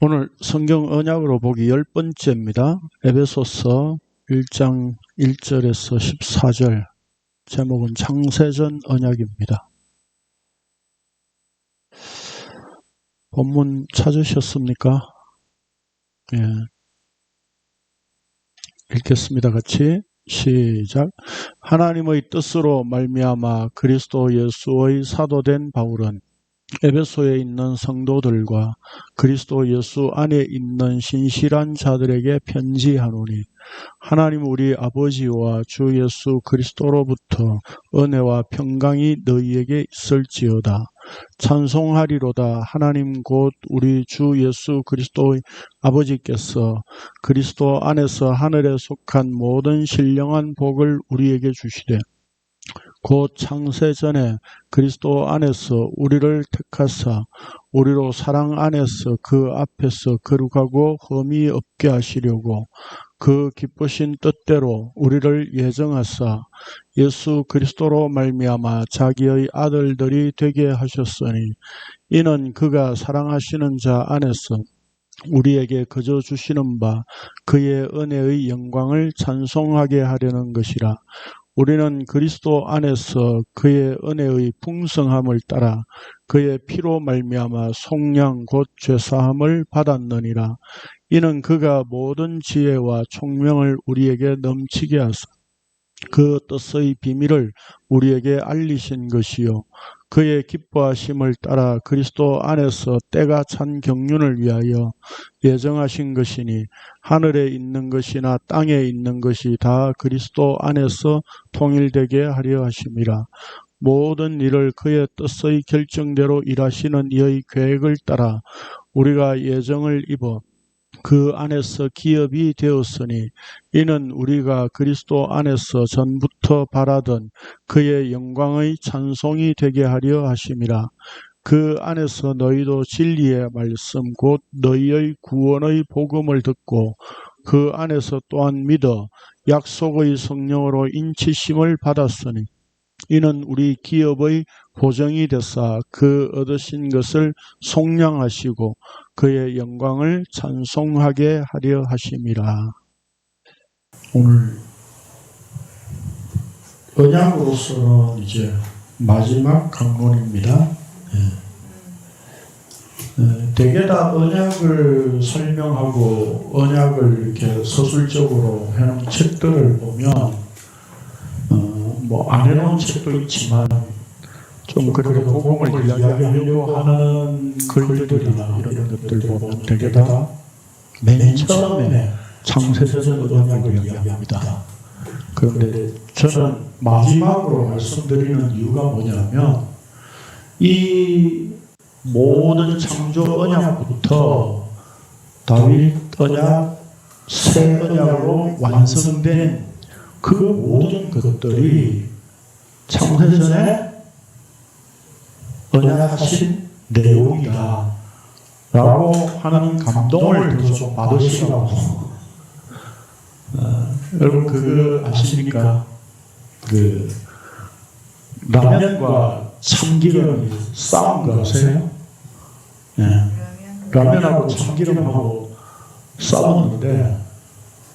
오늘 성경 언약으로 보기 10번째입니다. 에베소서 1장 1절에서 14절, 제목은 창세전 언약입니다. 본문 찾으셨습니까? 예. 읽겠습니다. 같이 시작. 하나님의 뜻으로 말미암아 그리스도 예수의 사도된 바울은 에베소에 있는 성도들과 그리스도 예수 안에 있는 신실한 자들에게 편지하노니, 하나님 우리 아버지와 주 예수 그리스도로부터 은혜와 평강이 너희에게 있을지어다. 찬송하리로다. 하나님 곧 우리 주 예수 그리스도의 아버지께서 그리스도 안에서 하늘에 속한 모든 신령한 복을 우리에게 주시되, 곧 창세전에 그리스도 안에서 우리를 택하사 우리로 사랑 안에서 그 앞에서 거룩하고 흠이 없게 하시려고 그 기쁘신 뜻대로 우리를 예정하사 예수 그리스도로 말미암아 자기의 아들들이 되게 하셨으니, 이는 그가 사랑하시는 자 안에서 우리에게 거저 주시는 바 그의 은혜의 영광을 찬송하게 하려는 것이라. 우리는 그리스도 안에서 그의 은혜의 풍성함을 따라 그의 피로 말미암아 속량 곧 죄사함을 받았느니라. 이는 그가 모든 지혜와 총명을 우리에게 넘치게 하사 그 뜻의 비밀을 우리에게 알리신 것이요, 그의 기뻐하심을 따라 그리스도 안에서 때가 찬 경륜을 위하여 예정하신 것이니, 하늘에 있는 것이나 땅에 있는 것이 다 그리스도 안에서 통일되게 하려 하심이라. 모든 일을 그의 뜻의 결정대로 일하시는 이의 계획을 따라 우리가 예정을 입어 그 안에서 기업이 되었으니, 이는 우리가 그리스도 안에서 전부터 바라던 그의 영광의 찬송이 되게 하려 하심이라. 그 안에서 너희도 진리의 말씀 곧 너희의 구원의 복음을 듣고 그 안에서 또한 믿어 약속의 성령으로 인치심을 받았으니, 이는 우리 기업의 보정이 되사 그 얻으신 것을 속량하시고 그의 영광을 찬송하게 하려 하심이라. 오늘 언약으로서는 이제 마지막 강론입니다. 대개 다 언약을 설명하고 언약을 이렇게 서술적으로 해놓은 책들을 보면 안 해놓은 책도 있지만 좀 그래도 복음을 이야기하려고 하는 글들이나 이런 것들 보면 되게 다 맨 처음에 창세전 언약을 이야기합니다. 그런데 저는 마지막으로 말씀드리는 이유가 뭐냐면, 이 모든 창조 언약부터 다윗 언약, 새 언약으로 완성된 그 모든 것들이 창세전에 언약하신 내용이다 라고 하는 감동을 좀 받으시라고. 여러분 그거 아십니까? 그 라면과 참기름이 싸운 거 아세요? 라면하고 참기름하고 싸웠는데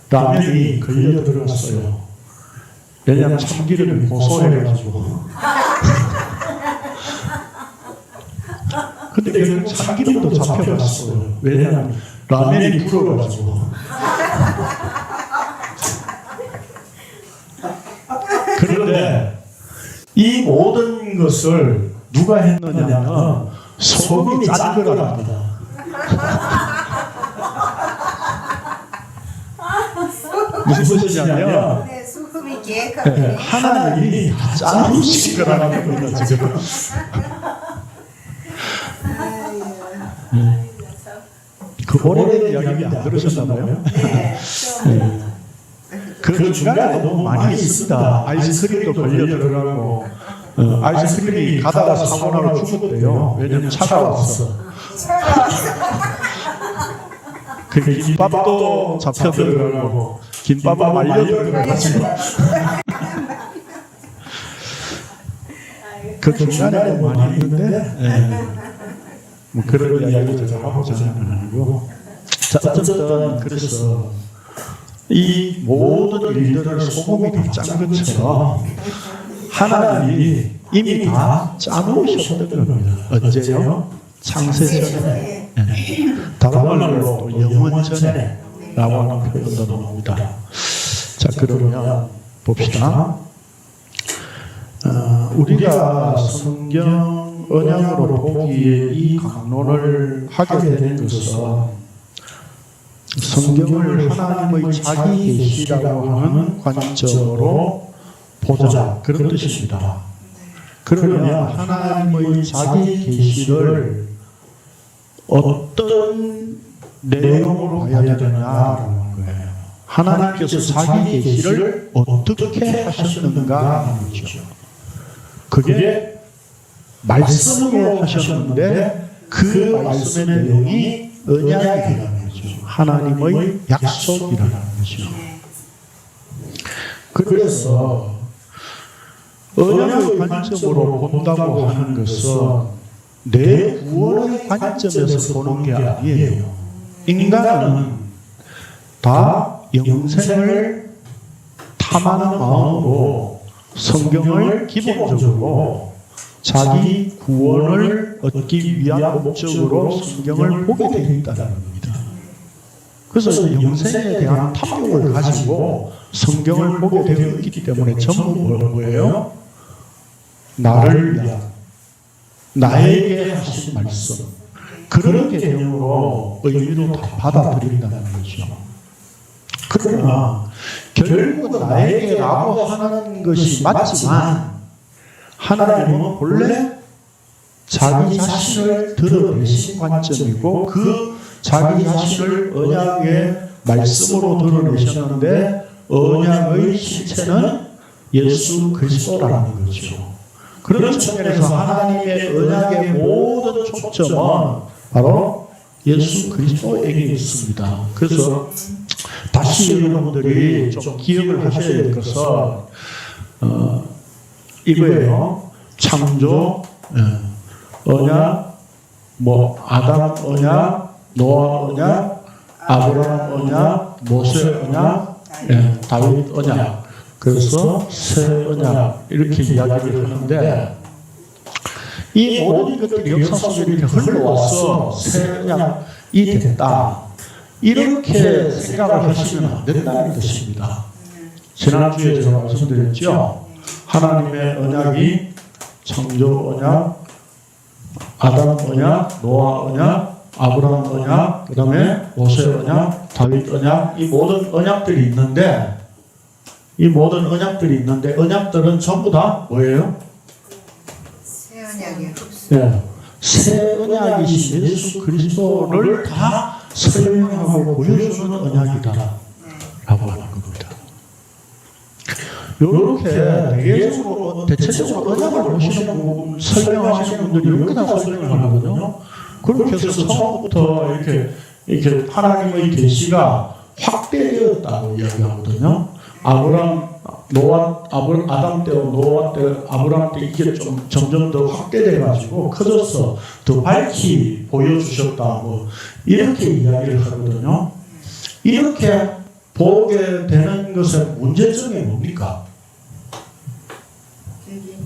라면이 걸려 들어갔어요. 왜냐하면 참기름이 고소해가지고. 근데 그 참기름도 잡혀갔어요. 왜냐하면 라면이 불어가지고. 그런데 이 모든 것을 누가 했느냐면 소금이 짠 거랍니다. 무슨 뜻이냐면 하나님이 짠 음식을 거라는 겁니다. 지금. 그 오래된 이야기 안 들으셨나봐요? 그 중간에 너무 많이 있습니다. 아이스크림도 걸려 들어가고, 아이스크림이 가다가 사고 나고 죽었대요. 왜냐면 차가웠어. 그 김밥도 잡혀 들어가고, 김밥은 말려 들어가가지고. 그 중간에 많이 있는데, 뭐 그런 이야기를 하고자 하는 건 아니고, 자, 어쨌든 그래서 이 모든 일들을 소금이 다 짠 것처럼 하나님이 이미 다 짜놓으셨던 겁니다. 언제요? 창세전에. 다른 말로 또 영원전에 라고 하는 표현도 나옵니다. 자, 그러면 봅시다. 우리가 성경 언약으로 보기에 이 강론을 하게 된 것은 성경을 하나님의 자기 계시라고 하는 관점으로 보자, 그런 뜻입니다. 그러면 하나님의 자기 계시를 어떤 내용으로 봐야 되느냐라는 거예요. 하나님께서 자기 계시를 어떻게 하셨는가 하는 거죠. 그게 말씀으로 하셨는데 그 말씀의 내용이 언약이라는 거죠. 하나님의 약속이라는 거죠. 그래서 언약의 관점으로 본다고 하는 것은 내 구원의 관점에서 보는 게 아니에요. 인간은 다 영생을 탐하는 마음으로 성경을 기본적으로 자기 구원을 얻기 위한 목적으로 성경을 보게 되어 있다는 겁니다. 그래서 영생에 대한 탐욕을 가지고 성경을 보게 되어 있기 때문에 전부 뭐예요? 나를 위한, 나에게 하신 말씀, 그런 개념으로 의미로 다 받아들인다는 거죠. 그러나 결국 나에게라고 하는 것이 맞지만 하나님은 본래 자기 자신을 드러내신 관점이고 그 자기 자신을 언약의 말씀으로 드러내셨는데 언약의 실체는 예수 그리스도라는 거죠. 그런 측면에서 하나님의 언약의 모든 초점은 바로 예수 그리스도에게 있습니다. 그래서 다시 여러분들이 좀 기억을 하셔야 될 것은 이거예요. 창조, 언약, 아담 언약, 노아 언약, 아브라함 언약, 모세 언약, 다윗 언약. 그래서 새 언약 이렇게 이야기를 하는데 이 모든 것들이 역사 속에 이렇게 흘러와서 새 언약이 됐다. 이렇게 생각을 하시면 안 된다는 뜻입니다. 지난주에 제가 말씀드렸죠. 하나님의 언약이 창조 언약, 아담 언약, 노아 언약, 아브라함 언약, 그 다음에 모세 언약, 다윗 언약, 이 모든 언약들이 있는데 언약들은 전부 다 뭐예요? 새 언약이요. 네. 새 언약이신 예수 그리스도를 다 설명하고 보여주는 언약이다라고 하는 겁니다. 이렇게 대체적으로 언약을 보시는 설명하시는 분들이 이렇게 다 설명을 하거든요. 그렇게 해서 처음부터 이렇게 하나님의 계시가 확대되었다고 이야기하거든요. 아담 때, 노아 때, 아브라함 때 이게 좀 점점 더 확대돼가지고 커져서 더 밝히 보여주셨다고 이렇게 이야기를 하거든요. 이렇게 보게 되는 것의 문제점이 뭡니까?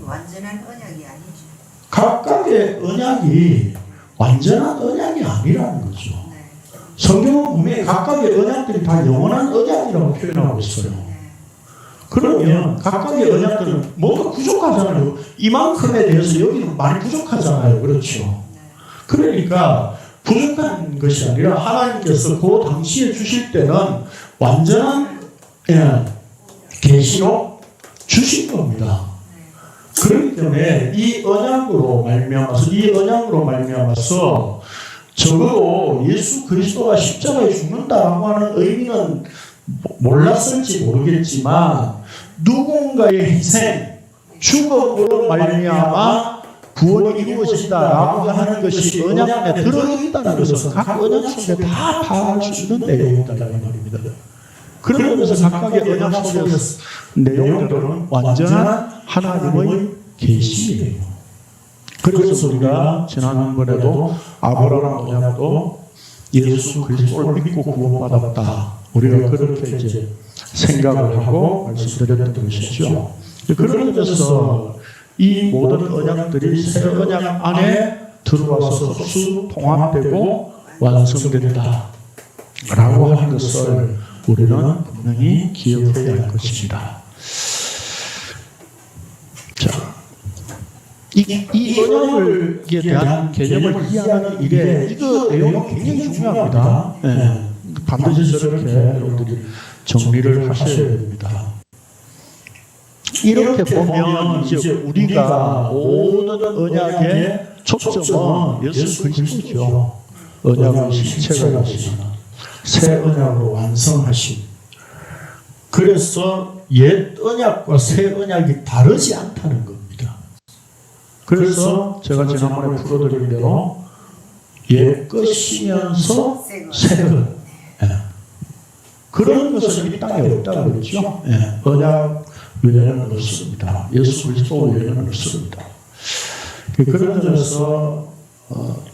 완전한 언약이 아니죠. 각각의 언약이 완전한 언약이 아니라는 거죠. 네. 성경은 분명히 각각의 언약들이 다 영원한 언약이라고 표현하고 있어요. 그러면 각각의 언약들은 뭔가 부족하잖아요. 이만큼에 대해서 여기는 많이 부족하잖아요. 그렇죠. 그러니까 부족한 것이 아니라 하나님께서 그 당시에 주실 때는 완전한 계시로 주신 겁니다. 그렇기 때문에 이 언약으로 말미암아서 적어도 예수 그리스도가 십자가에 죽는다라고 하는 의미는 몰랐을지 모르겠지만 누군가의 희생, 죽음으로 말미암아 구원이 이루어진다라고 하는 것이 언약 안에 들어있다는 것은 각 언약 속에 다 파악할 수 있는 내용이다 이 말입니다. 그러면서 각각의 언약 속의 내용들은 완전한 하나님의 계시예요. 그래서 우리가 지난번에도 아브라함 언약도 예수 그리스도를 믿고 구원받았다. 우리가 그렇게 이제 생각을 하고 말씀드렸던 것이죠. 그런 점에서 이 모든 언약들이 새 언약 안에 들어와서 흡수 통합되고 완성된다 라고 하는 것을 우리는 분명히 기억해야 할 것입니다. 자, 이 언약에 대한 개념을 이해하는 일에 이거 내용이 굉장히 중요합니다. 네. 반드시 저렇게 여러분들이 정리를 하셔야 됩니다. 이렇게 보면 이제 우리가 모든 언약의 초점은 예수 그리스도죠. 언약의 실체가 되시는 새 언약으로 완성하신. 그래서 옛 언약과 새 언약이 다르지 않다는 겁니다. 그래서 제가 지난번에 풀어드린 대로 옛 것이면서 새 것. 그런 것은 이 땅에 없다고 그러죠. 언약 외에는 없습니다. 예수 그리스도 외에는 없습니다. 그런 점에서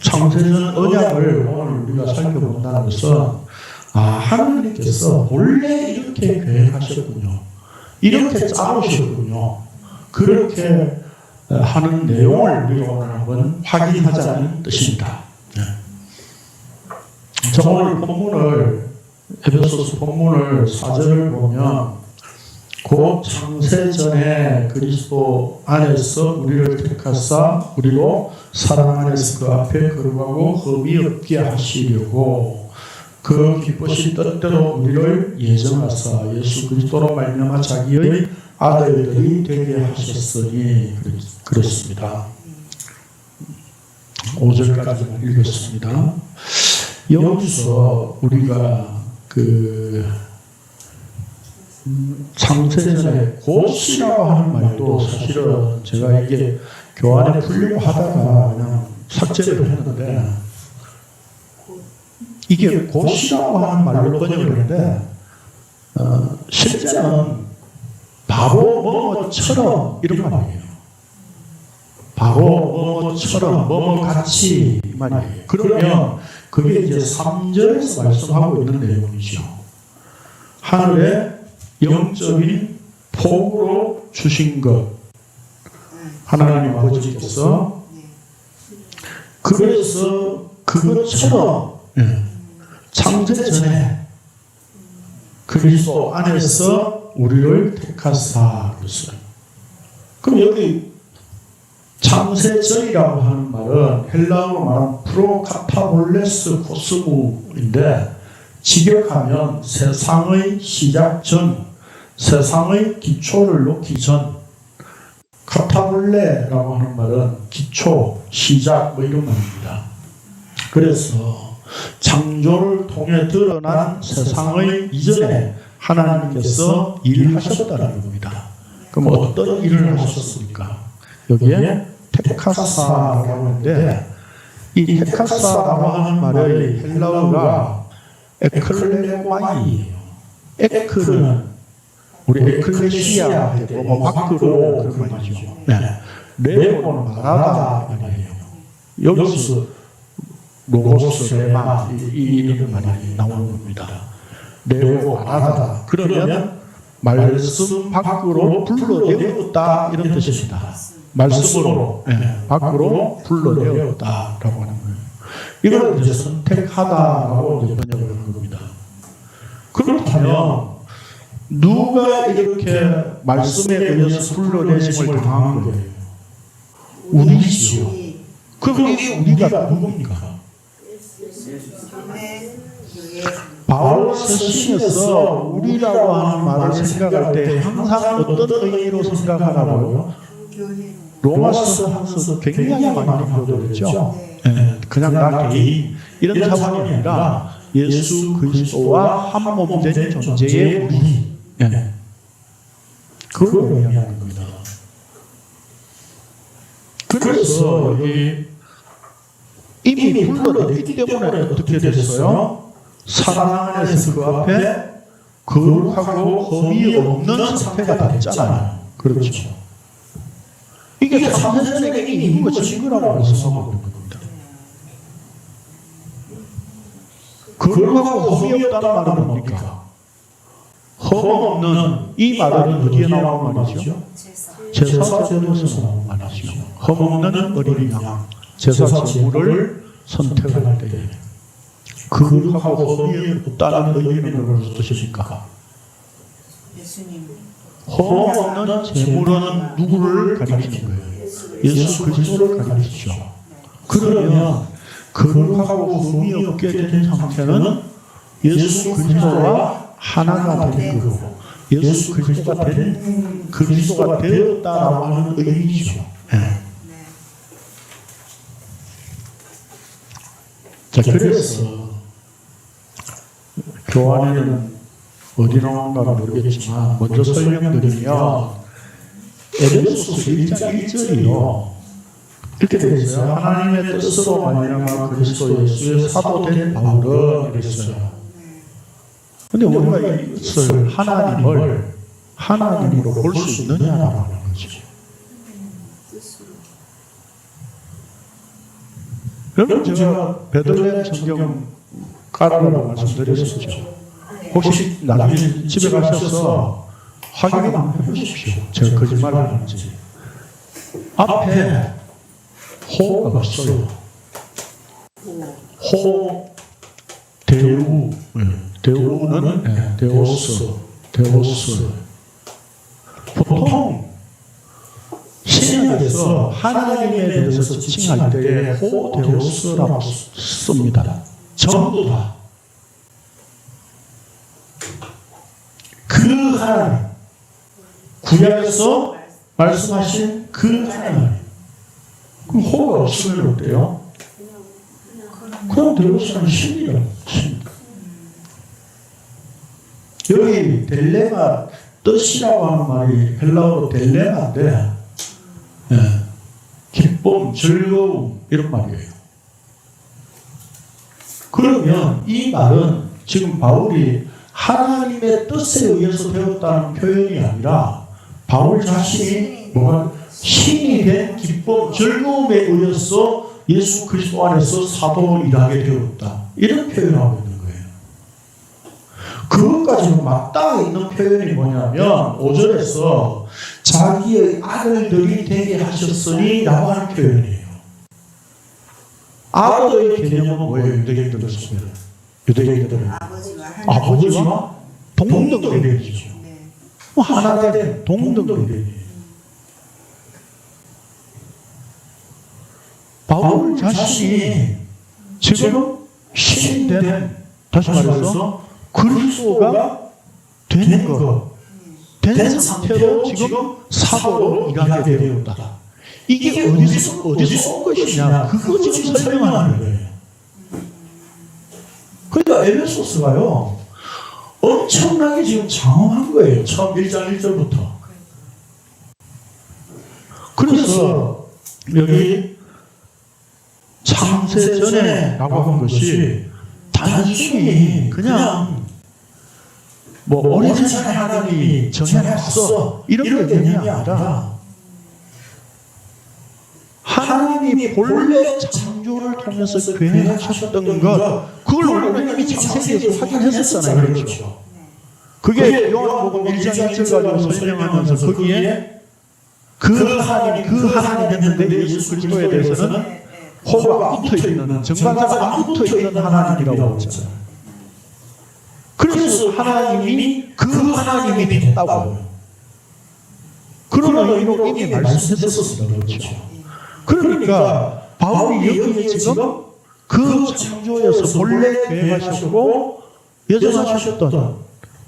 창세전 언약을 오늘 우리가 살펴본다는 것은 하나님께서 원래 이렇게 계획하셨군요. 이렇게 짜오셨군요. 그렇게 하는 내용을 우리가 오늘 한번 확인하자는 뜻입니다. 저 오늘 본문을 에베소서 본문을 4절을 보면 곧 창세전에 그리스도 안에서 우리를 택하사 우리로 사랑 안에서 그 앞에 거룩하고 흠이 없게 하시려고 그 기쁘신 뜻대로 우리를 예정하사 예수 그리스도로 말미암아 자기의 아들들이 되게 하셨으니 그렇습니다. 5절까지만 읽었습니다. 여기서 우리가 창세전에 곧이라고 하는 말도 사실은 제가 이게 교환에 풀려고 하다가 그냥 삭제를 했는데 이게 곧이라고 하는 말로 번역을 했는데 실제는 바로 뭐뭐처럼 이런 말이에요. 바로 뭐뭐처럼 뭐뭐같이 말이에요. 그러면 그게 이제 3절에서 말씀하고 있는 내용이죠. 하늘에 영적인 복으로 주신 것 하나님 아버지께서 그래서 그것처럼 창세전에 그리스도 안에서 우리를 택하사 그랬어요. 그럼 여기 창세전이라고 하는 말은 헬라어로 말하면 프로카타볼레스 코스무인데 직역하면 세상의 시작 전, 세상의 기초를 놓기 전. 카타볼레라고 하는 말은 기초, 시작 뭐 이런 말입니다. 그래서 창조를 통해 드러난 세상의 이전에 하나님께서 일을 하셨다는 겁니다. 그럼 어떤 일을 하셨습니까? 여기에 테카사라고 하는데 이 테카사라고 하는 말의 헬라어가 에클레마이예요. 에크는 우리 에클레시아 뭐 밖으로 그런 말이죠. 레고는 말하다 말이에요. 여기서 로고스 레마 이런 말이 나오는 겁니다. 레고 말하다. 그러면 말씀 밖으로 불러내었다 이런 뜻입니다. 말씀으로 밖으로 불러내었다라고 하는 거예요. 이걸 이제 선택하다라고 이제 번역을 한 겁니다. 그렇다면 누가 이렇게 말씀에 의해서 불러내심을 당한 거예요? 우리지요. 그럼 우리가 누굽니까? 바울 서신에서 우리라고 하는 말을 생각할 때 항상 어떤 의미로 생각하라고요? 로마서 항서 굉장히 많이 보여드렸죠. 그냥 나 개인 이런 차원이 아니라 예수 그리스도와 한 몸 된 존재의 우리. 그걸 의미하는 겁니다. 그래서 여기 이미 불러냈기 때문에 어떻게 됐어요? 사랑 안에서 그 앞에 거룩하고 흠이 없는 상태가 됐잖아요. 그렇죠. 이게 창세전에 이미 이루어진 거라고 말씀하고 있는 겁니다. 거룩하고 흠이 없다는 말은 뭡니까? 흠 없는 이 말은 어디에 나오는 말이죠? 제사 제물에서 나오는 말이죠. 흠 없는 어린 양, 제사 제물을 선택할 때에 거룩하고 흠이 없다는 의미는 무슨 뜻입니까? 예수님. 흠 없는 제물은 누구를 가리키는 거예요? 예수 그리스도를 가리키죠. 그러면 거룩하고 흠이 없게 된 상태는 예수 그리스도와 하나가 된 거고 예수 그리스도가 된 그리스도가 되었다라고 하는 의미죠. 네. 자, 그래서 교환에는 어디 나온가 모르겠지만 먼저 설명드리면 에베소서 1장 1절이요. 이렇게 되어 있어요. 하나님의 뜻으로 말미암아 그리스도 예수의 사도된 바울은 이랬어요. 근데 우리가 이것을 하나님으로 볼 수 있느냐라고 하는 거죠. 여러분 제가 베들레헴 성경 깔아라고 말씀드렸었죠. 혹시 나중에 집에 가셔서 확인 한번 해보십시오. 제가 거짓말을 하는지. 앞에 호가 없어요. 호, 대우, 대우는 데오스. 보통 신약에서 하나님에 대해서 지칭할 때에 호, 데오스라고 씁니다. 전부 다. 그 하나님, 구약에서 말씀하신 그 하나님. 그럼 호가 없으면 어때요? 그냥 데오스는 신이라고. 여기 델레마 뜻이라고 하는 말이 헬라어로 델레마인데 기쁨, 즐거움 이런 말이에요. 그러면 이 말은 지금 바울이 하나님의 뜻에 의해서 되었다는 표현이 아니라 바울 자신이 뭐가 신이 된 기쁨, 즐거움에 의해서 예수 그리스도 안에서 사도를 일하게 되었다. 이런 표현을 하고 있는 거예요. 그것까지는 맞닿아 있는 표현이 뭐냐면 5절에서 자기의 아들들이 되게 하셨으니 라고 하는 표현이에요. 아들의 개념은 뭐예요? 유대인들에서 유대인들은 아버지와 동등대리죠. 하나 된 동등대리. 바울 자신이 지금 신된, 다시 말해서 그리스도가 된 것, 된 상태로 지금 사도로 일하게 되었다. 이게 어디서 온 것이냐? 그거 지금 설명하는 거예요. 그러니까 에베소서가요, 엄청나게 지금 장엄한 거예요. 처음 1장 1절부터. 그래서 여기 창세 전에 라고 한 것이 단순히 그냥 뭐 오래전에 하나님이 정해놨어 이런 개념이 아니라 하나님이 본래 창조를 통해서 계획하셨던 것, 그걸 우리가 이미 창세기에서 확인했었잖아요. 그렇죠? 그게 요한복음 1장 1절 가지고 설명하면서 거기에 그 하나님 했는데 예수 그리스도에 대해서는 호가 안 붙어있는, 정관사가 안 붙어있는 하나님이라고 했잖아요. 그래서 하나님이 그 하나님이 됐다고 그런 의미로 이미 말씀했었습니다. 그렇죠? 그러니까 바울이 여기에 지금 그 창조에서 본래 계획하셨고 예정하셨던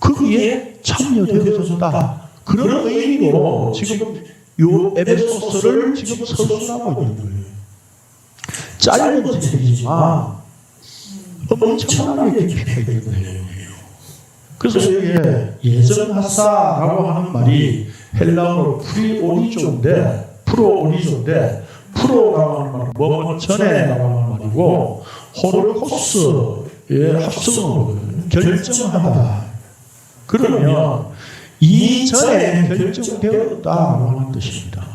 거기에 참여되어졌다. 그런 의미로 지금 요 에베소서를 지금 서술하고 있는 거예요. 짧은 책이지만 엄청나게 깊이가 있는 내용이에요. 그래서 여기에 예정하사라고 하는 말이 헬라어로 프로오리조인데 프로라고 하는 말은 뭐 전에라고 하는 말이고 호르코스의 합성어거든요. 결정하다. 그러면 이전에 결정되었다라고 하는 뜻입니다.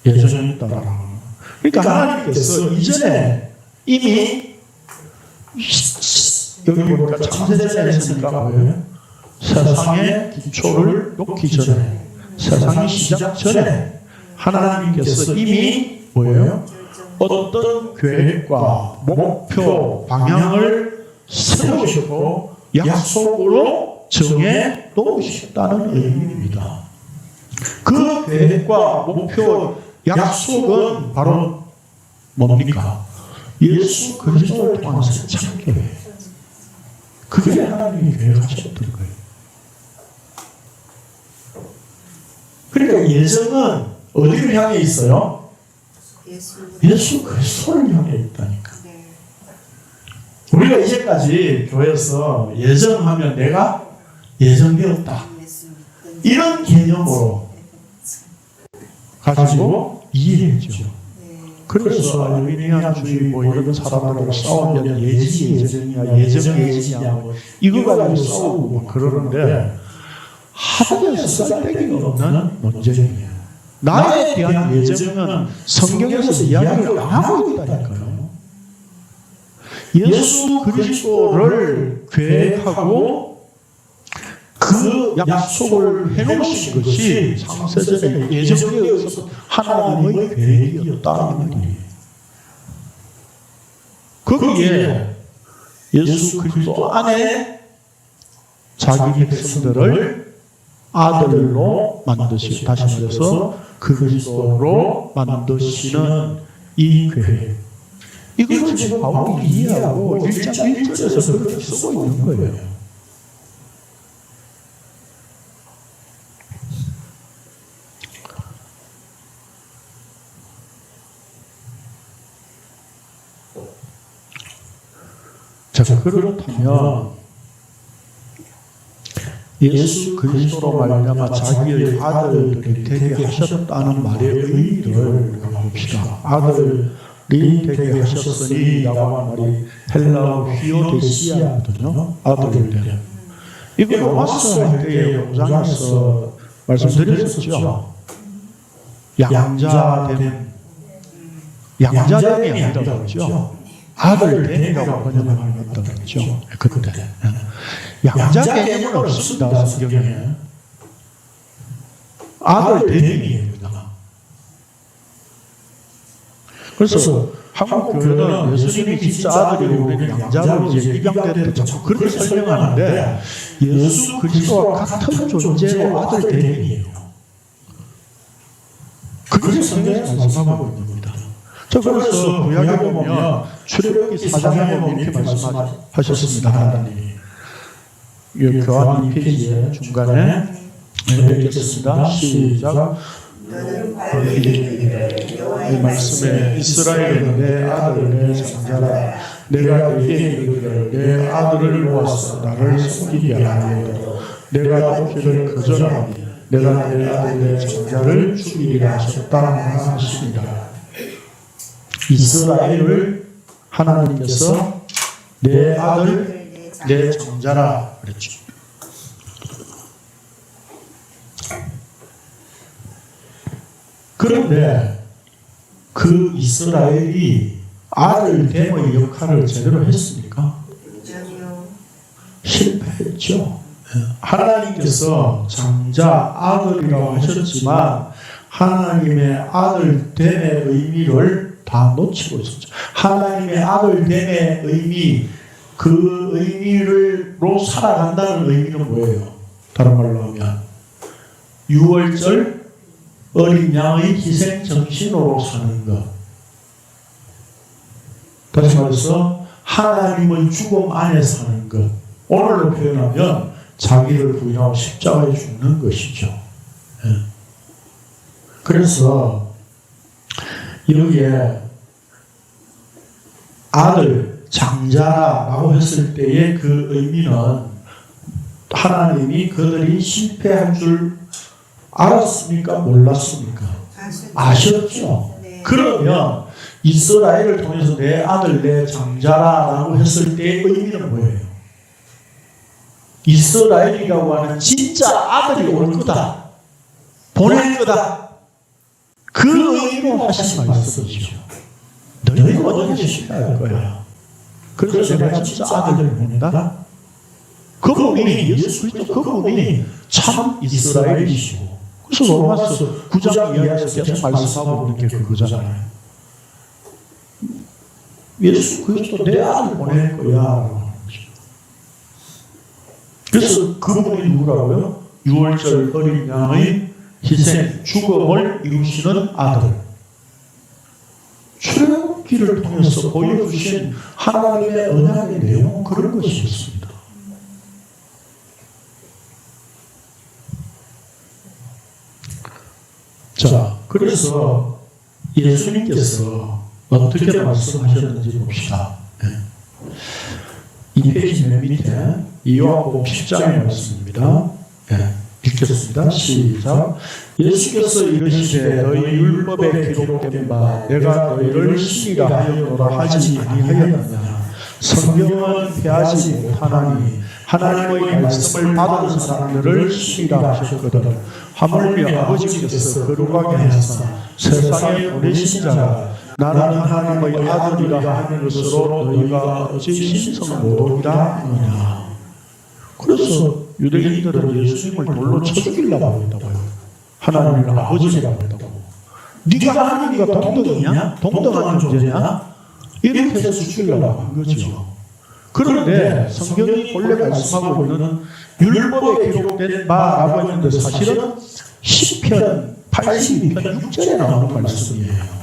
예정했다라고 하는. 그러니까 하나님께서 이전에 이미 여기 보니까 창세전에 했으니까 뭐예요? 세상의 기초를 놓기 전에, 세상이 시작 전에 하나님께서 이미 뭐예요? 어떤 계획과 목표, 방향을 세우셨고 약속으로 정해 놓으셨다는 의미입니다. 그 계획과 목표, 약속은 바로 뭡니까? 예수 그리스도를 통해서 창조해요. 그게 하나님이 계획하셨던 거예요. 그러니까 예정은 어디를 향해 있어요? 예수 그리스도를 향해 있다니까. 네. 우리가 이제까지 교회에서 예정하면 내가 예정되었다, 이런 개념으로 가지고 이해했죠. 그래서 알루미니안주의 뭐 이런 사람들하고 싸우면 예정이야, 예정이야, 이거 가지고 싸우고 뭐 그러는데 하나님께서 쌀데기가 없는 논쟁이에요. 나에 대한 예정은 성경에서 이야기를 안 하고 있다니까요. 예수 그리스도를 계획하고 그 약속을 해놓으신 것이 창세전에 예정되어 있어서 하나님의 계획이었다는 말이에요. 거기에 예수 그리스도 안에 자기 백성들을 아들로 만드시, 다시 말해서 그리스도로 만드시는 이 계획, 이걸 지금 바울이 이해하고 1장 1절에서 그렇게 쓰고 있는 거예요. 자, 그렇다면 예수 그리스도로 말미암아 자기의 아들들이 되게 하셨다는 말의 의미를 봅시다. 아들이 되게 하셨으니 라고 하는 말이 헬라어 히오데시아거든요. 아들들. 이거 로마서 할 때의 영상에서 말씀드렸었죠. 양자됨. 양자됨이 아니라고 그랬죠. 아들됨이라고 번역을 했다고 그랬죠. 그때. 양자 개념은 없습니다. 성경에. 아들됨이에요. 그래서 한국 교회는 예수님이 진짜 아들이고 우리는 양자로 이제 입양됐다 자꾸 그렇게 설명하는데 예수 그리스도와 같은 존재로 아들됨이에요. 그게 성경에서 말씀하고 있는 겁니다. 그래서 구약에 보면 출애굽기 4장에 보면 이렇게 말씀하셨습니다. 하나님이 교환 2페이지에 중간에 읽겠습니다. 시작. 이 말씀에 이스라엘은 내 아들 내 장자라 내가 내게 이르기를 내 아들을 모아서 나를 섬기게 하려고 내가 높이를 거절하니 내가 내 아들 내 장자를 죽이리라 하셨다 하십니다. 이스라엘을 하나님께서 내 아들 내 장자라 그랬죠. 그런데 그 이스라엘이 아들됨의 역할을 제대로 했습니까? 실패했죠. 하나님께서 장자 아들이라고 하셨지만 하나님의 아들됨의 의미를 다 놓치고 있었죠. 하나님의 아들됨의 의미, 그 의미로 살아간다는 의미는 뭐예요? 다른 말로 하면 6월절 어린 양의 희생 정신으로 사는 것. 다시 말해서 하나님의 죽음 안에 사는 것. 오늘로 표현하면 자기를 부인하고 십자가에 죽는 것이죠. 그래서 여기에 아들, 장자라고 했을 때의 그 의미는 하나님이 그들이 실패할 줄 알았습니까? 몰랐습니까? 아셨죠? 네. 그러면 이스라엘을 통해서 내 아들, 내 장자라고 했을 때의 의미는 뭐예요? 이스라엘이라고 하는 진짜 아들이 올 거다. 보낼 거다. 그 의미로 하신 말씀이죠. 너희가 어떻게 실패할 거야. 그래서 내가 진짜 아들을 보낸다. 그분이 예수 그리스도 그분이 참 이스라엘이시고, 그래서 로마서 9장 이하에서 계속 말씀하고 있는 게 그거잖아요. 예수 그리스도 내 아들 보낼 거야. 그래서 그분이 누구라고요? 6월절 어린 양의 희생, 죽음을 이루시는 아들. 출애굽기를 통해서 보여주신 하나님의 언약의 내용은 그런 것이었습니다. 자, 그래서 예수님께서 어떻게 말씀하셨는지 봅시다. 이 페이지 맨 밑에 요한복음 10장의 말씀입니다. 읽겠습니다. 시작. 예수께서 이르시되 너희 율법에 기록된 바 내가 너희를 신이라 하였노라 하지 아니하였느냐. 성경은 패하지 못하나니 하나님의 말씀을 받은 사람들을 신이라 하셨거든. 하물며 아버지께서 거룩하게 하사 세상에 보내신 자가 나는 하나님의 아들이라 하는 것으로 너희가 어찌 신성을 못하리라 하느냐. 그래서 유대인들은 예수님을 돌로 쳐 죽이려고 했다고요. 하나님을 아버지라고 했다고. 네가 하나님과 동등이냐? 동등한 존재냐? 이렇게 해서 죽이려고 한 거죠. 그런데 성경이 본래 말씀하고 있는 율법에 기록된 바라고 했는데 사실은 10편 82편 6절에 나오는 말씀이에요.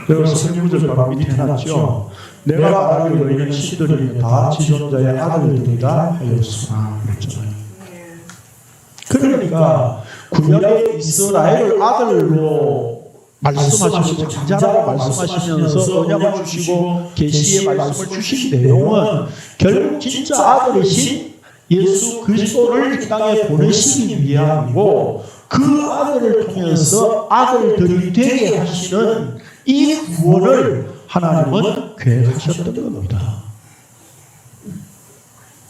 그래서 성경구절 바로 밑에 해놨죠. 내가 말하기를 너희는 신들이며 다 지존자의 아들들이다 하였으나 그랬잖아요. 그러니까 구약의 이스라엘을 아들로 말씀하시고 장자라고 말씀하시면서 언약을 주시고 계시의 말씀을 주신 내용은 결국 진짜 아들이신 예수 그리스도를 이 땅에 보내시기 위함이고, 그 아들을 통해서 아들들이 되게 하시는 이 구원을 하나님은 계획하셨던 겁니다.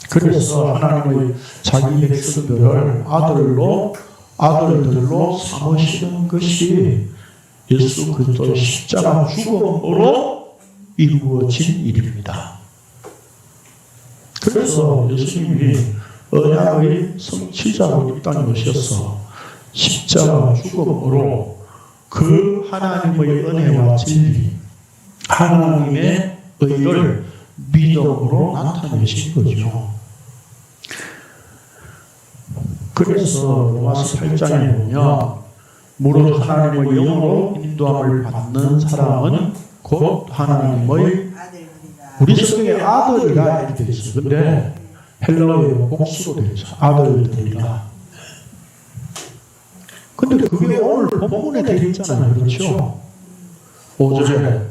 그래서 하나님의 자기 백성들을 아들들로 삼으시는 것이 예수 그리스도의 십자가 죽음으로 이루어진 일입니다. 그래서 예수님이 언약의 성취자로 이 땅에 오셔서 십자가 죽음으로 그 하나님의 은혜와 진리, 하나님의 의를 믿음으로 나타내신 거죠. 그래서 로마서 8장에 보면 무릇 하나님의 영으로 인도함을 받는 사람은 곧 하나님의 우리 성경에 아들이라 이렇게 되어 있어요. 근데 헬라어로 복수로 되어 있어요. 아들들이라. 근데 그게 오늘 본문에 되어 있잖아요. 그렇죠? 5절에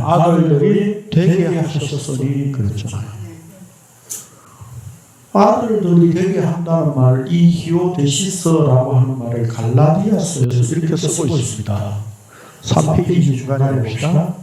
아들들이 되게 하셨으니 그랬잖아요. 아들들이 되게 한다는 말, 이 히오데시스라고 하는 말을 갈라디아서에서 이렇게 쓰고 있습니다. 3페이지 중간에 봅시다.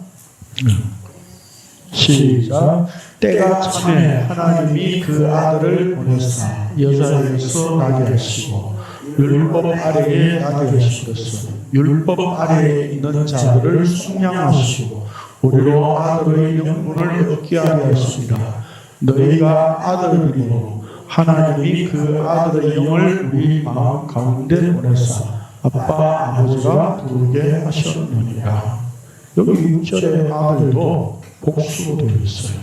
시작. 때가 참에 하나님이 그 아들을 보내사 여자에게서 나게 하시고 율법 아래에 나게 하시겠어. 율법 아래에 있는 자들을 속량하시고 우리로 아들의 영분을 얻게 하게 하십니다. 너희가 아들이므로 하나님이 그 아들의 영을 우리 마음 가운데 보내사 아빠 아버지라 부르게 하셨느니라. 여기 6절의 아들도 복수로 되어 있어요.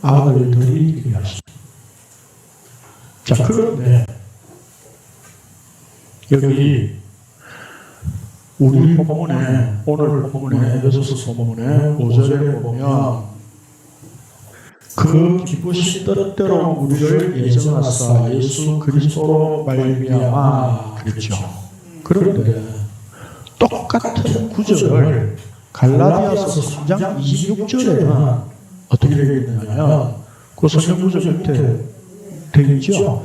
아들들이 되게 하십니다. 자, 그런데 여기 우리 본문에, 오늘 본문에, 에베소서 본문에 5절에 보면 그 기쁘신 뜻대로 우리를 예정하사 예수 그리스도로 말미암아 그랬죠. 그런데 똑같은 구절을 갈라디아서 3장 26절에는 어떻게 되어 있느냐면 그 성경 구절 밑에 되어 있죠.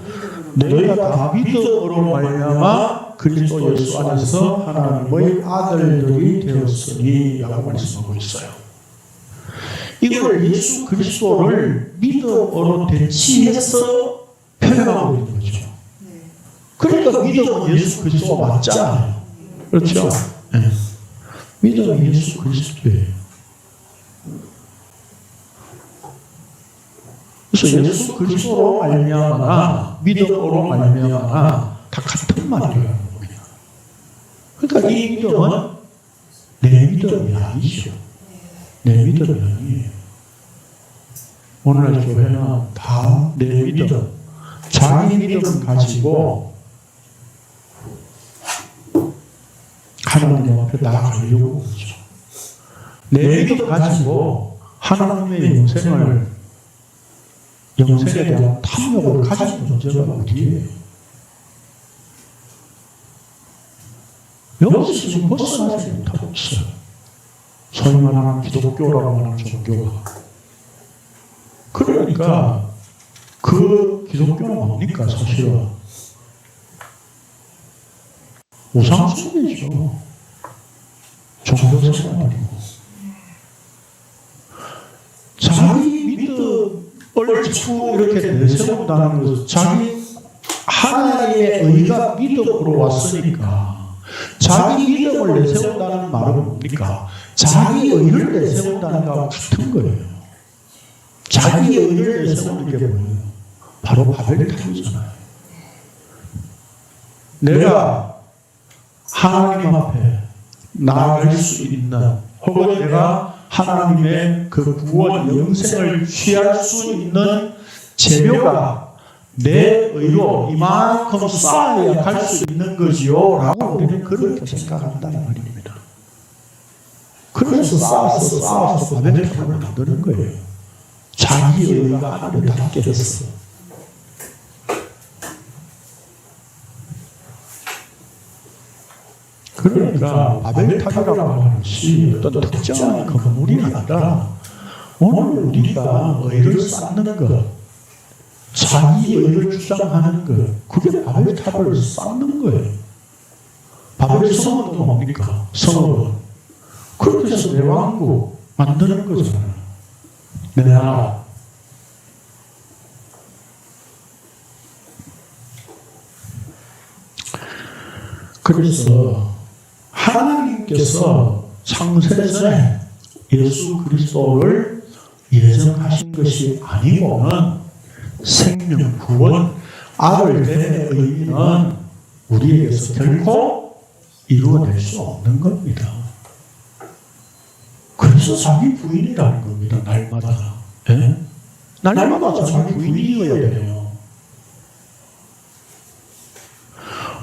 너희가 다 믿음으로 말미암아 그리스도 예수 안에서 하나님의 아들들이 되었으니 라고 말씀하고 있어요. 이걸 예수 그리스도를 믿음으로 대치해서 표현하고 있는 거죠. 그러니까 믿음은 예수 그리스도가 맞잖아요. 그렇죠? 네. 믿음은 예수 그리스도예요. 그래서 예수 그리스도로 말미암아 믿음으로 말미암아 다 같은 말이라는 겁니다. 그러니까 이 믿음은 내 믿음이 아니죠. 내 믿음이 아니에요. 오늘날 교회는 다 내 믿음, 자기 믿음 가지고 하나님 앞에 나아가려고 하죠. 내 믿음 가지고 하나님의 영생에 대한 탐욕을 가진 존재가 어디예요? 여기서 지금 벗어나지 못하고 있어요. 소위 말하는 기독교라고 하는 종교가. 그러니까 그 기독교는 뭡니까 사실은? 우상숭배죠. 종교생활이고. 자기 믿음을 자꾸 이렇게 내세운다는 것은 자기 하나님의 의가 믿음으로 왔으니까 자기 믿음을 내세운다는 말은 뭡니까? 자기 의를 내세운다는 것과 같은 거예요. 자기 의를 내세우는 게 뭐예요? 바로 바벨탑이잖아요. 내가 하나님 앞에 나아갈 수 있는 혹은 내가 하나님의 그 구원 영생을 취할 수 있는 재료가 내 의로 이만큼 쌓아야 갈 수 있는 거지요 라고 우리는 그렇게 생각한다는 말입니다. 그래서 쌓아서 바벨탑을 만드는 거예요. 자기 의가 하늘을 닿게 했어. 그러니까 바벨탑이라고 하는 것이 어떤 특정한 건물이 아니라 오늘 우리가 의를 쌓는 것, 자기 의를 주장하는 것, 그게 바벨탑을 쌓는 거예요. 바벨 성은 또 뭡니까? 성은 그렇게 해서 내 왕국 만드는 거잖아요. 내 나라. 그래서 하나님께서 창세전에 예수 그리스도를 예정하신 것이 아니고는 생명, 구원, 아들 됨의 의미는 우리에게서 결코 이루어낼 수 없는 겁니다. 그래서 자기 부인이라는 겁니다. 날마다. 예? 날마다 자기 부인이어야 돼요.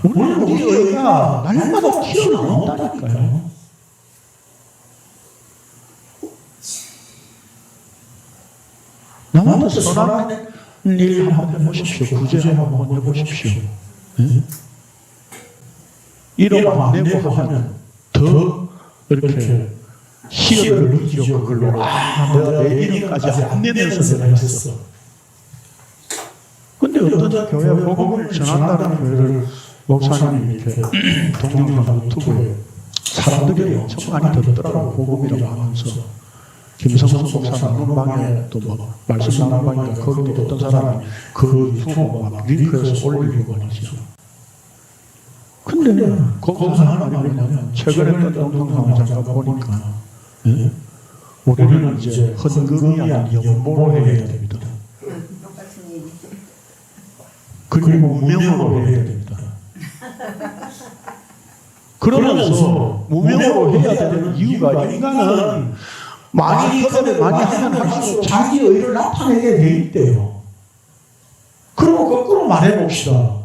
오늘 우리 의가 날마다 튀어나온다니까요. 나마다 선한 일 한번 해보십시오. 구제 한번 해보십시오. 예? 이러면 안 되고 하면 더 이렇게 희열을 느끼죠. 그걸로 내가 내 이름까지 안 내면서 내가 했었어. 근데 어떤 교회 복음을 전한다는 거를 목사님이 이렇게 동영상 유튜브에 사람들이 엄청 많이 듣더라고. 복음이라고 하면서 김성수 목사 나눈 방에 또 뭐 말씀 나눈 방인가 거기도 어떤 사람이 그 유튜브 막 링크해서 올리고 말이죠. 근데 거기서 하는 말이 뭐냐면 최근에 했던 동영상을 잠깐 보니까 예? 우리는 이제 헌금이 아닌 연보로 해야 됩니다. 그리고 무명으로 해야 됩니다. 그러면서 무명으로 해야 되는 이유가 인간은 많이 하면 할수록 자기 의를 나타내게 돼 있대요. 그리고 거꾸로 말해봅시다.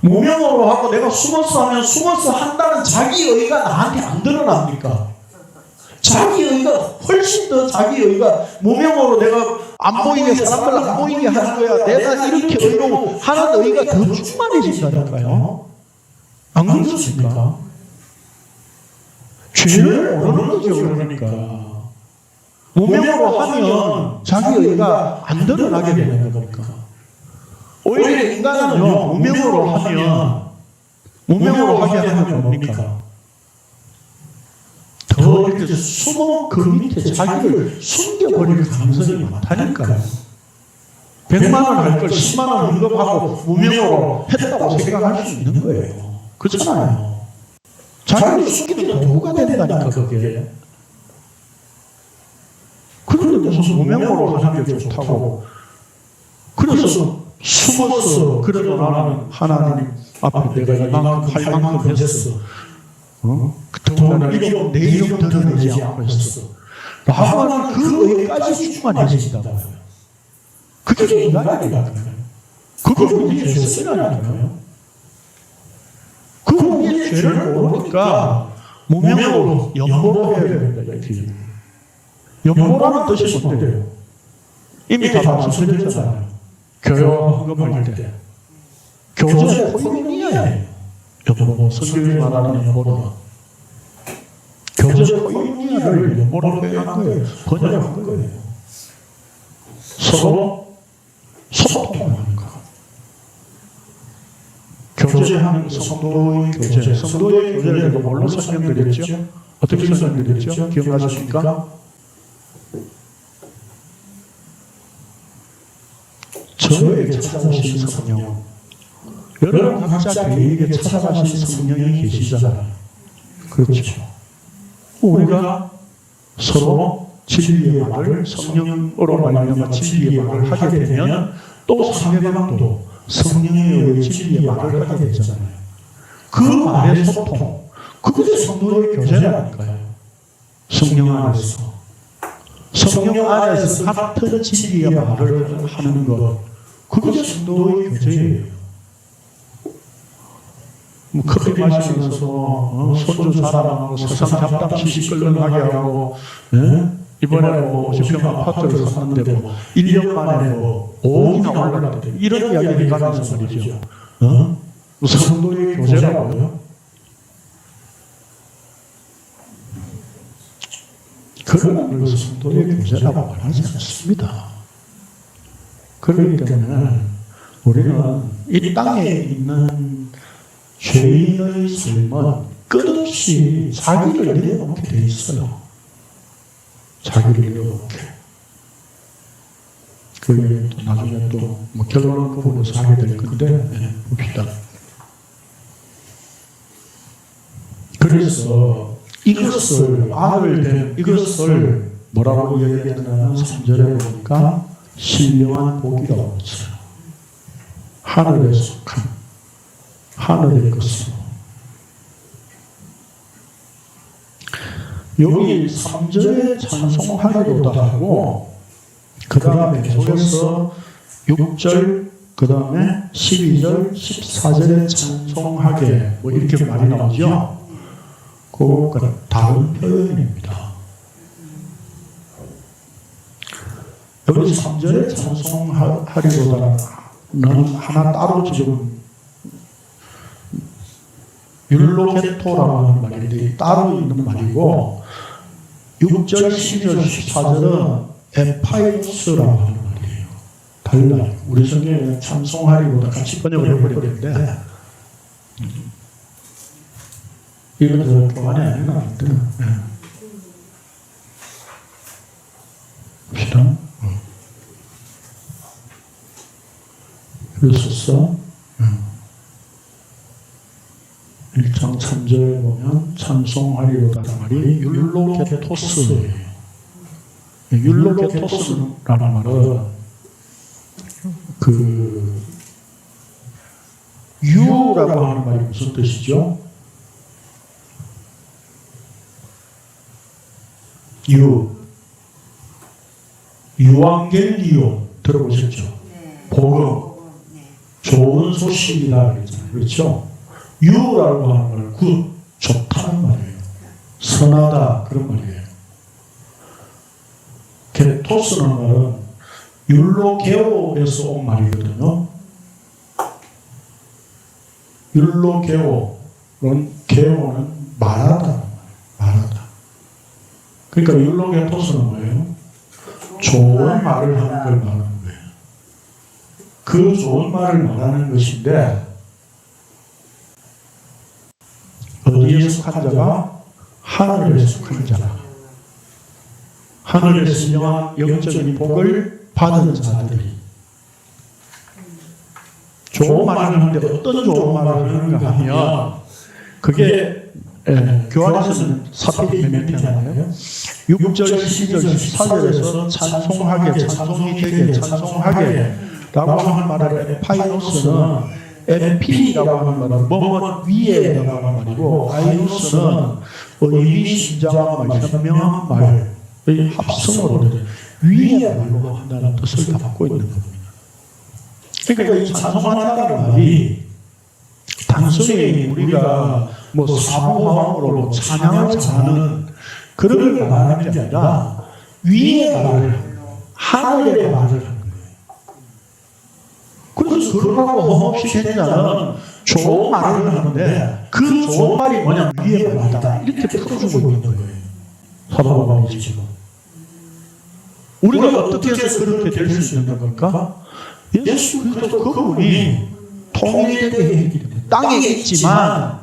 무명으로 하고 내가 숨어서 하면 숨어서 한다는 자기 의가 나한테 안 드러납니까? 자기 의가 훨씬 더 자기 의가 무명으로 내가 안 보이게 사람들 안 보이게 하는 거야. 내가 이렇게 의로 하는 의가 더 충만해진다니까요. 안 그렇습니까? 죄를 모르는 거죠. 그러니까 무명으로 하면 자기 의가 안 드러나게 되는 겁니까? 오히려 인간은요 무명으로 하게 하면 뭡니까? 더 이렇게 숨어 그 밑에 자기를 숨겨버릴 가능성이 많다니까요. 100만 원 할 걸 10만 원 언급하고 무명으로 했다고 생각할 수 있는 거예요. 그렇잖아요. 자기를 숨기는 도구가 된다니까 그게. 그런데 무슨 무명으로 하는 게 좋다고 그래서 숨어서 그래도 나는 하나님 앞에 내가 이만큼 할 만큼 했어. 그동안 이름 내 이름 드러내지 않고 했어. 라고 하는 그 의까지 충만해진다고요. 그게 인간이라니까요. 그게 우리의 죄성이라니까요. 그 우리의 죄를 모르니까 무명으로 연보로 해야 된다. 연보라는 뜻이 뭔데요? 이미 다 말씀드렸잖아요. 교회 헌금할 때 교제 코이니아예요. 연보, 성경이 말하는 연보는 교제 코이니아를 연보로 표현한 거예요. 번역한 거예요. 서로 소통하는 거. 교제하는 성도의 교제. 성도의 교제를 뭘로 설명드렸죠? 어떻게 설명드렸죠? 기억나십니까? 저에게 찾아오신 성령, 여러분 각자 개인에게 찾아가신 성령이 계시잖아요. 그렇죠. 우리가 서로 진리의 말을 성령으로 말미암아 진리의 말을 하게 되면 또 상대방도 성령에 의해 진리의 말을 하게 되잖아요. 그 말의 소통, 그것이 성도의 교제라니까요. 성령 안에서. 성령 안에서 같은 진리의 말을 하는 것, 그것이 성도의 교제예요. 커피 마시면서 손주 사랑하고 세상 잡담시 끌려나게 하고, 이번에 뭐 50평 아파트를 샀는데 뭐 1년 만에 뭐 5억이나 올랐대. 이런 이야기를 가면서 말이죠. 성도의 교제라고요? 그런 걸 성도의 교제라고 말하지 않습니다. 그렇기 때문에 우리는 이 땅에 있는 죄인의 삶은 끝없이 자기를 내어놓게 돼 있어요. 자기를 내어놓게. 그게 또 나중에 또 뭐 결론은 그 부분에서 하게 될 건데, 봅시다. 그래서 이것을, 아들 된 이것을 뭐라고 얘기했냐면 3절에 보니까 신령한 복이라고 했어요. 하늘에 속한, 하늘의 것으로. 여기 3절에 찬송하리로다 하고, 그 다음에 계속해서 6절, 그 다음에 12절, 14절에 찬송하게, 뭐 이렇게 말이 나오죠. 그거가 다른 표현입니다. 여기 3절에 찬송하리로다는 하나 따로 지금 율로게토라고 하는 말인데 따로 있는 말이고, 6절, 12절, 14절은 에파이노스라고 하는 말이에요. 달라요. 우리 성경에 찬송하리보다 같이 번역을 해버렸는데, 이건 더 교환이 아닌 것 같아요. 봅시다. 그랬었어. 1장 3절에 보면 찬송하리로다 말이 율로게토스예요. 율로게토스라는 말은 그 유라고 하는 말이 무슨 뜻이죠? 유앙겔리오 들어보셨죠? 네. 복음, 네. 좋은 소식이다 그랬잖아요. 그렇죠? 유라고 하는 말, 굿, 좋다는 말이에요. 선하다 그런 말이에요. 게토스는 말은 율로게오에서 온 말이거든요. 율로게오는 게오는 말하다, 말하다. 그러니까 율로게토스는 뭐예요? 좋은 말을 하는 걸 말하는 거예요. 그 좋은 말을 말하는 것인데, 어디에 속한 자가? 하늘에 속한 자가. 하늘의 신령한 영적인 복을 받은 자들이. 좋은 말을 하는데 어떤 좋은 말을 하는가 하면, 그게 교환에서는 사필이 몇 편이에요? 6절, 12절, 14절에서 찬송하게, 찬송이 되게, 찬송하게 하는 말은 에파이노스는 에피라고 하는 말은 뭐뭐 위에라고 하는 말이고 아이노스는 의미심장한 말, 현명한 말의 합성어로 위에 말로 한다는 뜻을 담고 있는 겁니다. 그러니까 이 찬송한다는 말이 단순히 우리가 뭐 사모함으로 찬양을 잘하는 그런 걸 말하는 게 아니라 위의 말을 하늘의 말을 하는 거예요. 그래서 그러고 험없이 된 자는 좋은 말을 하는데 그 좋은 말이 뭐냐 위의 말이다 이렇게 풀어주고 있는 거예요. 사도 바울이 지금 우리가 어떻게 해서 그렇게 될 수 있는 겁니까? 예수 그리스도 그분이 통일되게 했기 때문에 땅에 있지만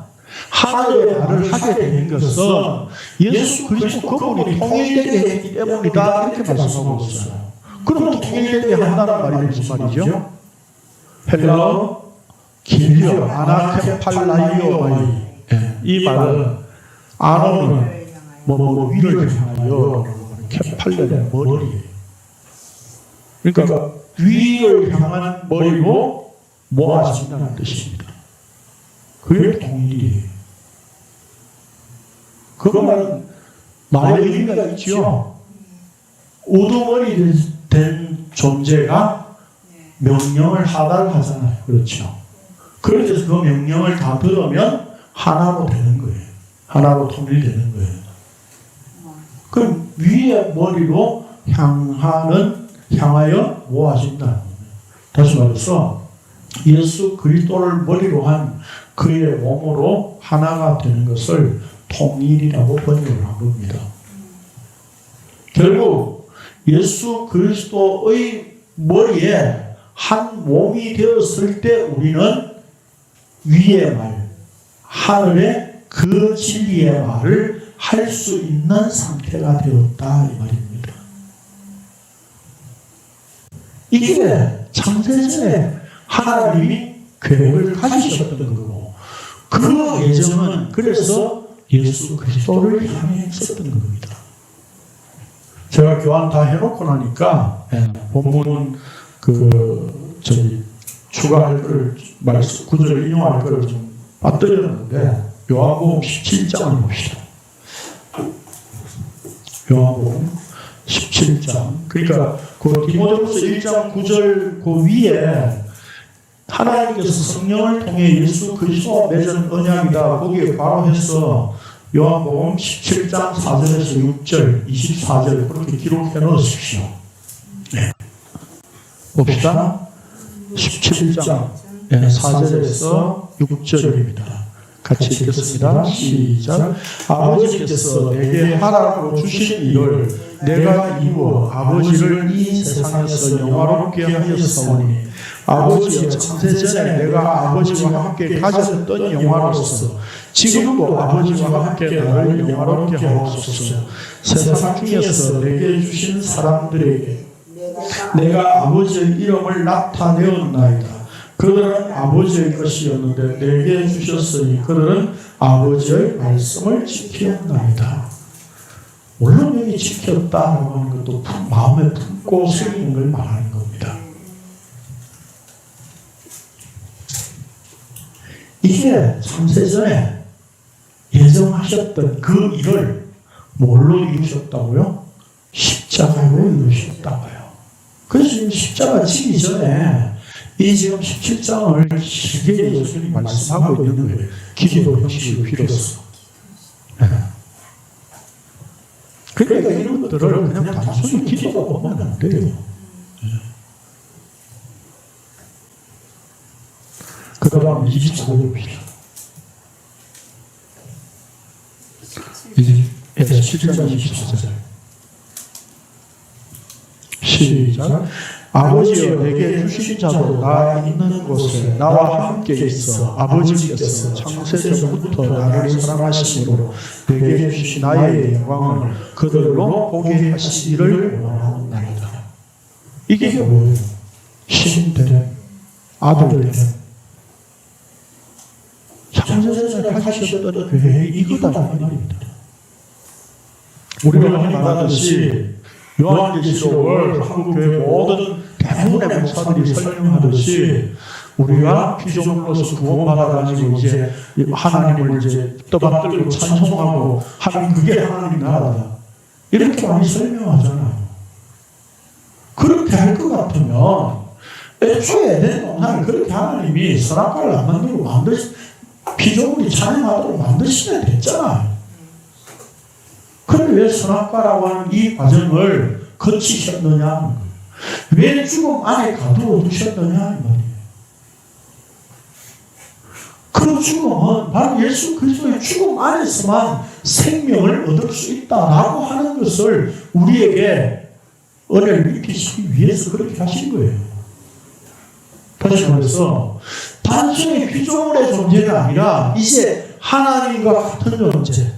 하늘의 말을 하게 되는 것은 예수 그리스도 그분이 통일되게 했기 때문이다 이렇게 말씀하고 있어요. 그럼 통일되게 한다는 말이 무슨 말이죠? 헬라어 길리오 아나케팔라이오마이 이 말은 아노는 뭐 위를 향하여 케팔레는 머리예요. 그러니까 위를 향한 머리로 모아진다는 뜻입니다. 그게 통일이에요. 그 말은 말의 의미가 있죠. 우두머리 된 존재가 명령을 하달하잖아요. 그렇죠. 그래서 그 명령을 다 들으면 하나로 되는 거예요. 하나로 통일되는 거예요. 그럼 위의 머리로 향하여 모아진다는 거예요. 다시 말해서 예수 그리스도를 머리로 한 그의 몸으로 하나가 되는 것을 통일이라고 번역을 한 겁니다. 결국 예수 그리스도의 머리에 한 몸이 되었을 때 우리는 위의 말, 하늘의 그 진리의 말을 할 수 있는 상태가 되었다 이 말입니다. 이게 창세전에 하나님이 계획을 가지셨던 거고 그 예정은 그래서 예수 그리스도를 향해 있었던 겁니다. 제가 교환 다 해놓고 나니까 본문 추가할 걸 말씀 구절을 인용할 걸 좀 빠뜨렸는데 요한복음 17장을 봅시다. 요한복음 17장 그러니까 그 디모데후서 1장 9절 그 위에 하나님께서 성령을 통해 예수 그리스도와 맺은 언약이다 거기에 바로 해서 요한복음 17장 4절에서 6절 24절 그렇게 기록해 놓으십시오. 네. 봅시다. 17장 4절에서 6절입니다. 같이 읽겠습니다. 시작. 아버지께서 내게 하라고 주신 이를 내가 이루어 아버지를 이 세상에서 영화롭게 하였사오니 아버지여 창세전에 내가 아버지와 함께 가졌던 영화로서 지금도 아버지와 함께 나를 영화롭게 하옵소서. 세상 중에서 내게 주신 사람들에게 내가 아버지의 이름을 나타내었나이다. 그들은 아버지의 것이었는데 내게 주셨으니 그들은 아버지의 말씀을 지켰나이다. 물론 여기 지켰다라고 하는 것도 마음에 품고 새기는 걸 말하는 겁니다. 이게 창세전에 예정하셨던 그 일을 뭘로 이루셨다고요? 십자가로 이루셨다고요. 그래서 지금 십자가 지기 전에 이 지금 17장을 길게 예수님이 말씀하고 있는 거예요. 기도 형식을 빌어서. 그러니까 이런 것들을 그냥 단순히 기도가 보면 안 돼요. 그 다음 24절 봅시다. 17장 24절. 시작. 아버지여 내게 주신 자도 나 있는 곳에 나와 함께 있어 아버지께서 창세전부터 나를 사랑하심으로 내게 주신 나의 영광을 그들로 보게 하시기를 원하옵나이다. 이게 뭐예요? 신된 아들된 창세전에 하셨던 계획이 이거다 말입니다. 우리가 흔히 말하듯이 요한계시록을 한국교회 모든 대부분의 목사들이 설명하듯이 우리가 피조물로서 구원받아가지고 이제 하나님을 이제 떠받들고 찬송하고 하면 그게 하나님 나라다. 이렇게 많이 설명하잖아요. 그렇게 할 것 같으면 애초에 에덴 동산을 그렇게 하나님이 선악과를 안 만들고 피조물이 찬양하도록 만드시면 됐잖아요. 그런데 왜 선악과라고 하는 이 과정을 거치셨느냐? 왜 죽음 안에 가두어 두셨느냐? 말이에요. 그 죽음은 바로 예수 그리스도의 죽음 안에서만 생명을 얻을 수 있다라고 하는 것을 우리에게 은혜를 입히시기 위해서 그렇게 하신 거예요. 다시 말해서 단순히 피조물의 존재가 아니라 이제 하나님과 같은 존재,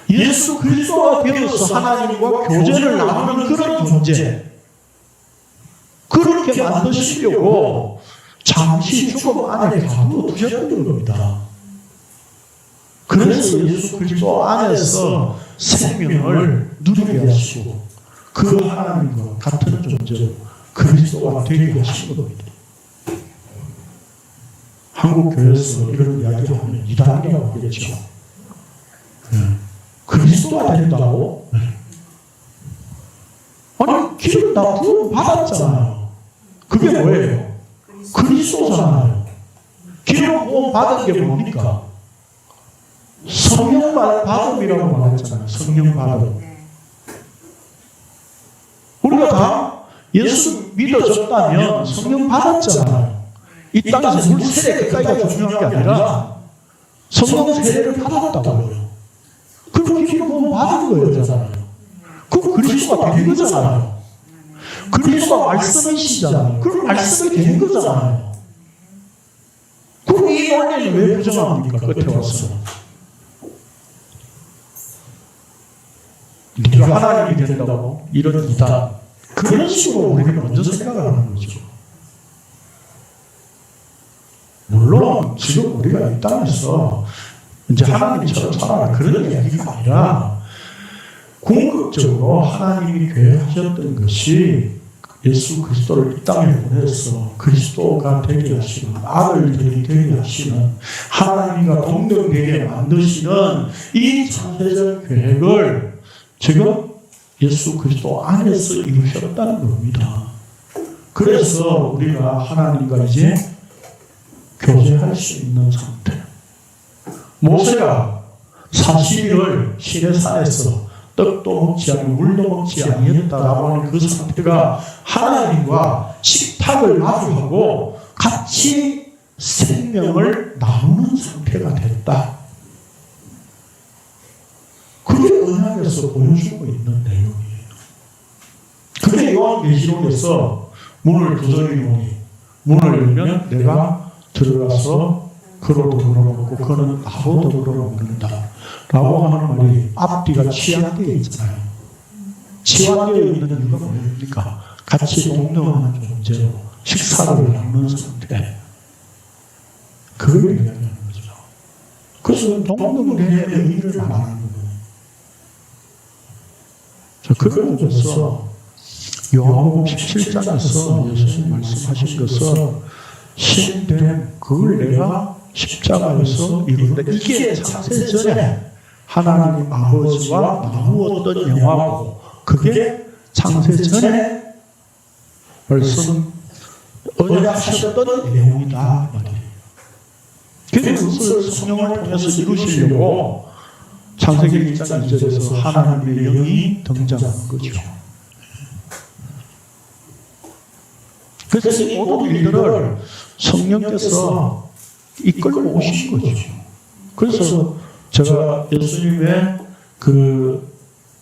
예수 그리스도가 되어서 하나님과 교제를 나누는 그런 존재, 그렇게 만드시려고 잠시 죽음 안에 가두어 두셨던 겁니다. 그래서 예수 그리스도 안에서 생명을 누리게 하시고 그 하나님과 같은 존재로 그리스도가 되게 하신 겁니다. 한국 교회에서 이런 이야기하면 이단이라고 하겠죠. 그리스도가 된다고? 아니 기름 다 부음 받았잖아요. 그게 뭐예요? 그리스도잖아요. 기름 부음 받은 게 뭡니까? 성령 받음이라고 말했잖아요. 성령 받음. 우리가 다 예수 믿어졌다면 성령 받았잖아요. 이 땅에서 물 세례 그까지가 중요한 게 아니라 성령 세례를 받았다고요. 그럼 기름 부음 받은 거잖아요. 그럼 그리스도가 된 거잖아요. 그리스도가 말씀이시잖아요. 그럼 말씀이 된 거잖아요. 그럼 이 논리는 왜 부정합니까? 끝에 와서. 네가 하나님이 된다고? 이런 이단. 그런 식으로 우리가 먼저 생각을 하는 거죠. 물론 지금 우리가 이 땅에서 이제 하나님처럼 살아라 그런 이야기가 아니라 궁극적으로 하나님이 계획하셨던 것이 예수 그리스도를 이 땅에 보내서 그리스도가 되게 하시는 아들들이 되게 하시는 하나님과 동등되게 만드시는 이 창세적 계획을 지금 예수 그리스도 안에서 이루셨다는 겁니다. 그래서 우리가 하나님과 이제 교제할 수 있는 상태. 모세가 40일을 시내산에서 떡도 먹지 않고 물도 먹지 아니했다라고 하는 그 상태가 하나님과 식탁을 마주하고 같이 생명을 나누는 상태가 됐다. 그게 언약에서 보여주고 있는 내용이에요. 그게 요한계시록에서 문을 두드리니 오니 문을 열면 내가 들어가서 그로 더불어 먹고 그는 나로 더불어 먹는다 라고 하는 말이 앞뒤가 치환되어 있잖아요. 치환되어 있는 이유가 뭡니까? 같이 동등한 존재로 식사를 나누는 상태. 그걸 얘기하는 거죠. 그래서 동등됨의 의미를 말하는 거예요. 그걸 보면서 요한복음 17장에서 예수님 말씀하신 것은 신된 그걸 내가 십자가에서 이룬다. 이게 창세전에 하나님 아버지와 나누었던 영화고 그게 창세전에 말씀 언약하셨던 내용이다 말이에요. 그래서 그것을 성령을 통해서 이루시려고 창세기 1장 2절에서 하나님의 영이 등장한 거죠. 그래서 이 모든 일들을 성령께서 이끌고 오신 거죠. 그래서 제가 예수님의 그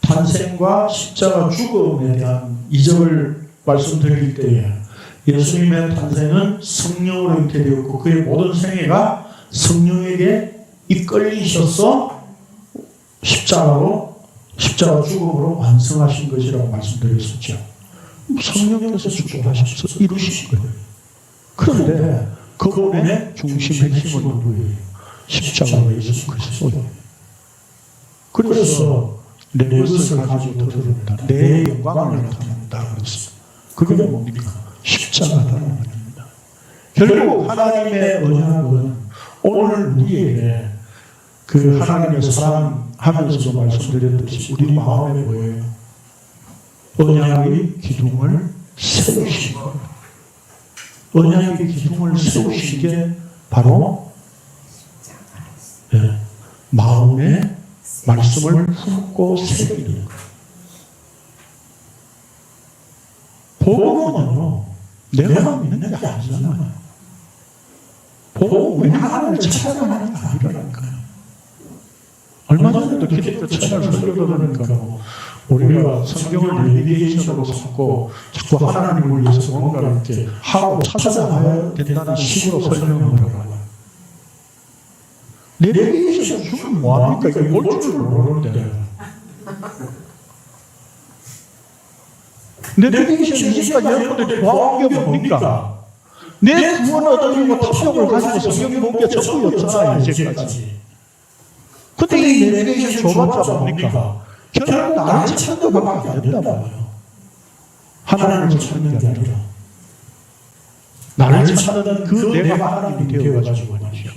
탄생과 십자가 죽음에 대한 이적을 말씀드릴 때에 예수님의 탄생은 성령으로 잉태되었고 그의 모든 생애가 성령에게 이끌리셔서 십자가 죽음으로 완성하신 것이라고 말씀드렸었죠. 성령께서 주도하셔서 이루신 거예요. 그런데 그분의 중심 핵심은 누구예요? 십자가 예수 그리스도예요. 그래서 내 것을 가지고 드러낸다. 내 영광을 나타낸다. 그게 뭡니까? 십자가라는 말입니다. 결국 하나님의 언약은 오늘 우리에게 그 하나님의 사랑하면서도 말씀드렸듯이 우리 마음에 뭐예요? 언약의 기둥을 세우신 거예요. 언약의 기둥을 세우신 게 바로 마음에 말씀을 품고 새기는 거예요. 복음은요, 내가 믿는 게 아니잖아요. 복음은 하나님을 찾아가는 게 아니라니까요. 얼마 전에도 기독교 채널 설교를 우리가 성경을 내비게이션으로 삼고 자꾸 하나님을 위해서 뭔가 이렇게 하고 찾아가야 된다는 식으로 설명을 하더라고요. 내비게이션 주면 뭐합니까? 이게 올 줄 모르는데. 내비게이션 이제까지 여러분들이 봐온 게 뭡니까? 내 구원 얻으려고 탑력을 가지고 성경이 본 게 전부였잖아요, 이제까지. 근데 이 내비게이션 줘봤자 뭡니까? 결국 나를 찾는 것밖에 안 된다 봐요. 하나님을 찾는 게 아니라 나를 찾는 그 내가 하나님이 되어가지고 말이죠.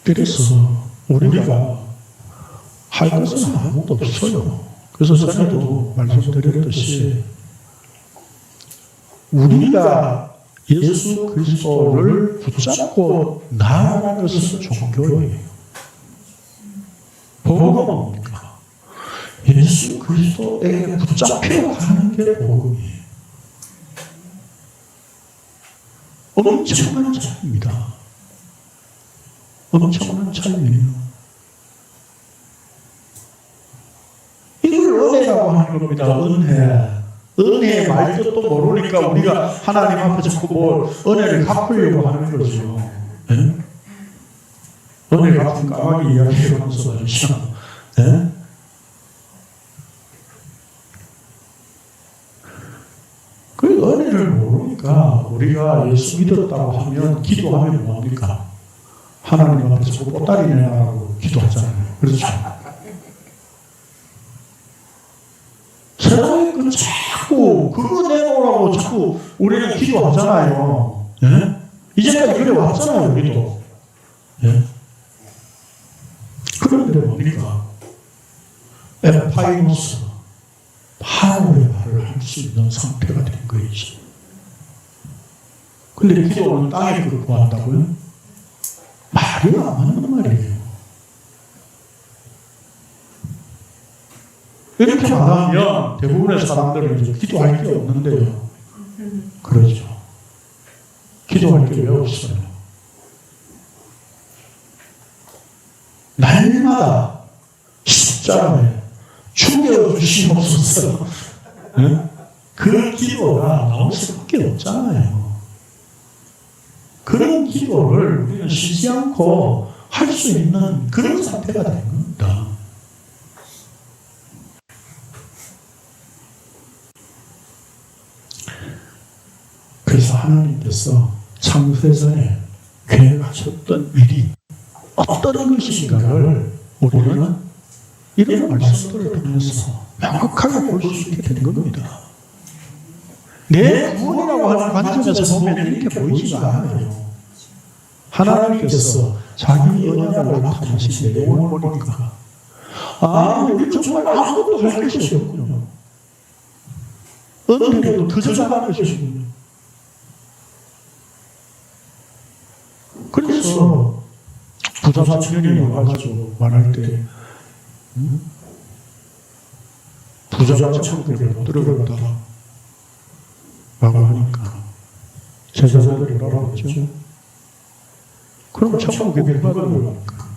그래서 우리가 할 것은 아무것도 없어요. 그래서 전에도 말씀드렸듯이 우리가 예수 그리스도를 붙잡고 나아가는 것은 종교예요. 복음은 뭡니까? 예수 그리스도에게 붙잡혀 가는 게 복음이에요. 엄청난 차이입니다. 엄청난 차이예요. 이걸 은혜라고 하는 겁니다. 은혜. 은혜의 말뜻도 모르니까 우리가 하나님 앞에 자꾸 뭐 은혜를 갚으려고 하는 거죠. 네? 은혜 갚은 까마귀 이야기하면서 참, 네? 그 은혜를 모르니까 우리가 예수 믿었다고 하면 기도하면 뭡니까? 하나님 앞에 자꾸 보따리 내라고 기도하잖아요. 그렇죠? 세상에 그 자꾸 그거 내놓으라고 자꾸 우리는 기도하잖아요. 예? 이제까지 그래 왔잖아요, 우리도. 예? 그런데 뭡니까? 에파이노스, 바울의 말을 할 수 있는 상태가 된 거이지. 근데 기도는 땅에 그걸 구한다고요? 말이 안 맞는 말이에요. 이렇게 말하면 대부분의 사람들은 이제 기도할 게 없는데요. 그렇죠. 기도할 게 왜 없어요? 날마다 십자가에 죽여주시옵소서. 그 기도가 나올 수밖에 없잖아요. 그런 기도를 우리는 쉬지 않고 할 수 있는 그런 상태가 된 겁니다. 그래서 하나님께서 창세전에 계획하셨던 일이 어떤 것인가를 우리는 이런 말씀들을 통해서 명확하게 볼 수 있게 된 겁니다. 내 구원이라고 하는 관점에서 보면 이렇게 보이지가 않아요. 하나님께서 자기 언약을 나타내신 내용을 보니까 우리 정말 아무것도 할 것이 없군요. 은혜로 드러나는 것이군요. 그래서 부자 청년이 와가지고 말할 때 부자가 천국에 못 들어간다 라고 하니까 제자들이 뭐라고 했죠? 그럼 천국에 누가 들어갑니까?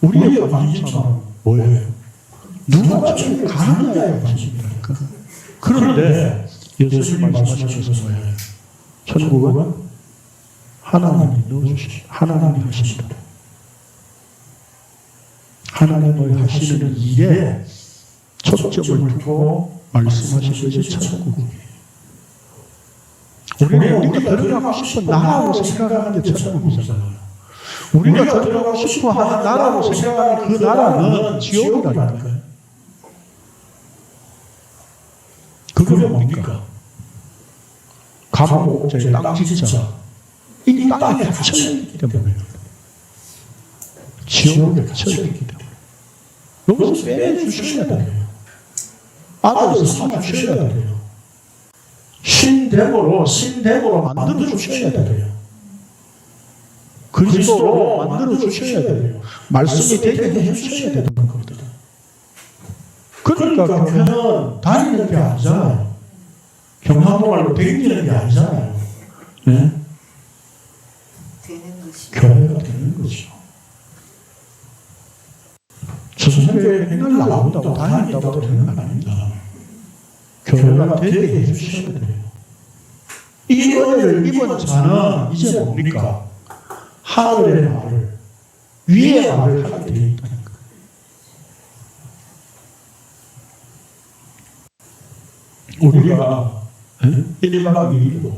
우리의 관심사는 뭐예요? 누가 천국에 가느냐의 관심이라니까. 그런데 예수님이 말씀하시면서 뭐예요? 천국은 하나님이 넣어주시, 하나님이 하십니다. 하나님이 하시는 일에 초점을 두고 말씀하신 것이 천국이에요. 우리가 들어가고 싶은 나라로 생각하는 게 천국이잖아요. 우리가 들어가고 싶어 하는 나라로 생각하는 그 나라는 지옥이라니까요. 그게 뭡니까? 감옥 옥죄 땅 진짜 이 땅에 갇혀있기 때문에 지옥에 갇혀있기 때문에 여기서 빼주셔야 돼요. 아들 사주셔야 돼요. 신dem으로 만들어 주셔야 돼요. 그리스도로 만들어 주셔야 돼요. 말씀이 되게 해주셔야 되는 겁니다. 그러니까 교회는 다니는 게 아니잖아요. 경상도 말로 댕기는 게 아니잖아요. 네? 되는 것이 교회가 되는 거죠. 조선교회 맨날 나온다고 다닌다고 되는 거 아닙니다. 교회가 되게 해주셔야 돼요. 이 은혜를 입은 자는 이제 뭡니까? 하늘의 말을, 위의 말을 하게 되어 있다니까. 우리가 1박 2일로